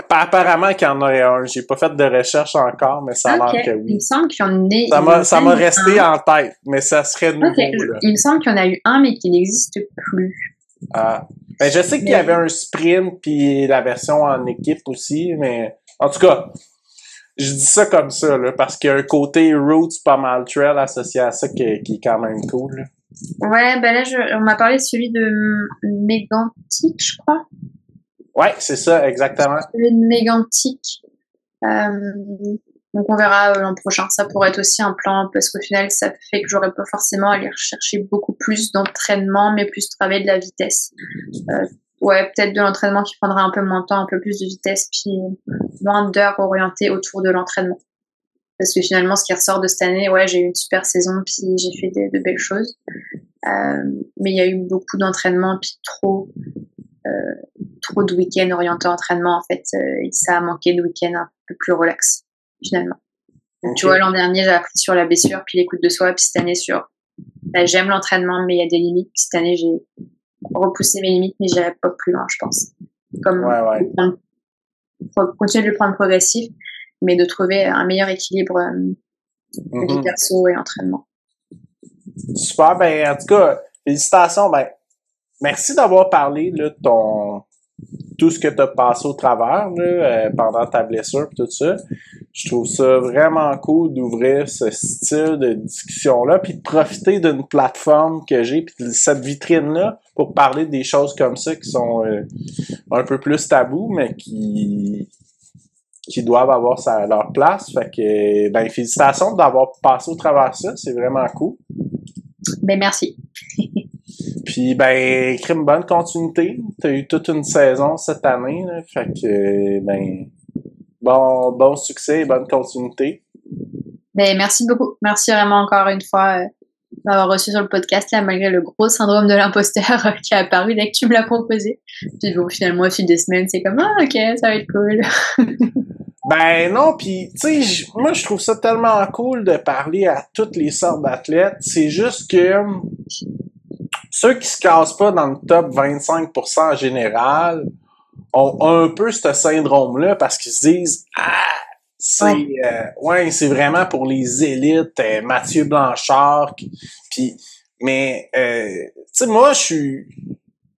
Apparemment qu'il y en aurait un. J'ai pas fait de recherche encore, mais ça a l'air que oui. Il me semble qu'il y en ait... Ça m'a resté en tête, mais ça serait nouveau. Là. Il me semble qu'il y en a eu un, mais qu'il n'existe plus. Ah. Ben, je sais qu'il y avait un sprint puis la version en équipe aussi, mais en tout cas, je dis ça comme ça, là, parce qu'il y a un côté roots pas mal trail associé à ça qui est quand même cool. Là. Ouais, ben là, on m'a parlé de celui de Mégantic, je crois. Ouais, c'est ça, exactement. Celui de Mégantic. Donc on verra l'an prochain. Ça pourrait être aussi un plan, parce qu'au final, ça fait que j'aurais pas forcément à aller rechercher beaucoup plus d'entraînement, mais plus travailler de la vitesse. Ouais, peut-être de l'entraînement qui prendra un peu moins de temps, un peu plus de vitesse, puis moins d'heures orientées autour de l'entraînement. Parce que finalement, ce qui ressort de cette année, ouais, j'ai eu une super saison, puis j'ai fait de belles choses. Mais il y a eu beaucoup d'entraînement, puis trop de week-ends orientés entraînement, en fait. Ça a manqué de week-ends un peu plus relax, finalement. Okay. Tu vois, l'an dernier, j'ai appris sur la blessure, puis l'écoute de soi, puis cette année j'aime l'entraînement, mais il y a des limites. Puis cette année, j'ai repoussé mes limites, mais j'irai pas plus loin, je pense. Continuer de le prendre progressif, mais de trouver un meilleur équilibre vie perso et entraînement. Super, ben en tout cas, félicitations, ben merci d'avoir parlé là, de tout ce que tu as passé au travers là, pendant ta blessure et tout ça. Je trouve ça vraiment cool d'ouvrir ce style de discussion-là, puis de profiter d'une plateforme que j'ai, puis de cette vitrine-là, pour parler des choses comme ça qui sont un peu plus tabous, mais qui doivent avoir leur place. Fait que, ben, félicitations d'avoir passé au travers de ça. C'est vraiment cool. Ben, merci. Puis, ben, crime, bonne continuité. T'as eu toute une saison cette année, là. Fait que, ben, bon succès et bonne continuité. Ben, merci beaucoup. Merci vraiment encore une fois m'avoir reçu sur le podcast, là, malgré le gros syndrome de l'imposteur qui est apparu dès que tu me l'as proposé. Puis bon, finalement, au fil des semaines, c'est comme, ah, ok, ça va être cool. Ben non, puis tu sais, moi je trouve ça tellement cool de parler à toutes les sortes d'athlètes. C'est juste que ceux qui se classent pas dans le top 25% en général ont un peu ce syndrome-là parce qu'ils se disent c'est vraiment pour les élites, Mathieu Blanchard. Mais tu sais, moi je suis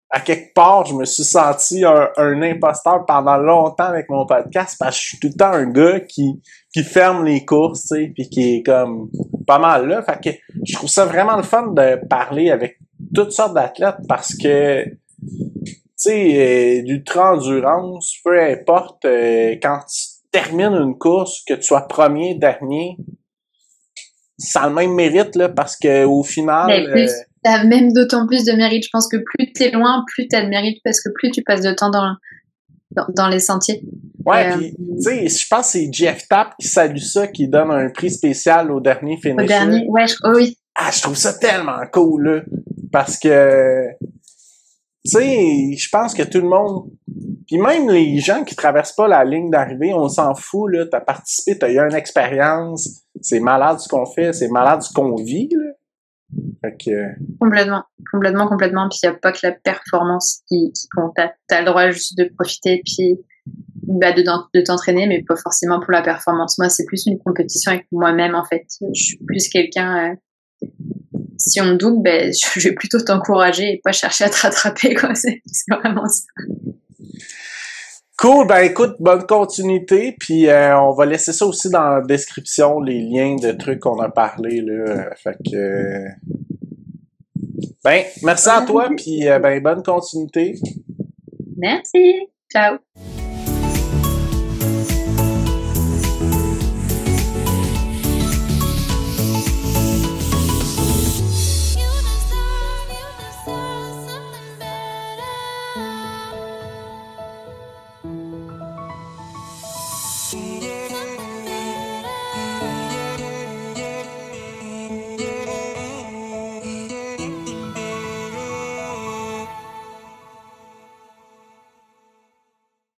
à quelque part, je me suis senti un imposteur pendant longtemps avec mon podcast parce que je suis tout le temps un gars qui ferme les courses, tu sais, puis qui est comme pas mal là. Fait que je trouve ça vraiment le fun de parler avec toutes sortes d'athlètes parce que, tu sais, d'ultra-endurance, peu importe, quand tu termines une course, que tu sois premier, dernier, ça a le même mérite, là, parce que au final... T'as même d'autant plus de mérite. Je pense que plus t'es loin, plus t'as de mérite parce que plus tu passes de temps dans les sentiers. Ouais, puis tu sais, je pense que c'est Jeff Tapp qui salue ça, qui donne un prix spécial au dernier finish. Au dernier, ouais, oui. Ah, je trouve ça tellement cool, là, parce que, tu sais, je pense que tout le monde, puis même les gens qui traversent pas la ligne d'arrivée, on s'en fout, là, t'as participé, t'as eu une expérience, c'est malade ce qu'on fait, c'est malade ce qu'on vit, là. Fait que... Complètement. Puis il n'y a pas que la performance qui compte. T'as le droit juste de profiter puis de t'entraîner, mais pas forcément pour la performance. Moi, c'est plus une compétition avec moi-même, en fait. Je suis plus quelqu'un... si on me double, ben, je vais plutôt t'encourager et pas chercher à te rattraper, quoi. C'est vraiment ça. Cool, ben écoute, bonne continuité, puis on va laisser ça aussi dans la description, les liens de trucs qu'on a parlé, là, fait que... Ben, merci à toi, puis ben, bonne continuité. Merci, ciao.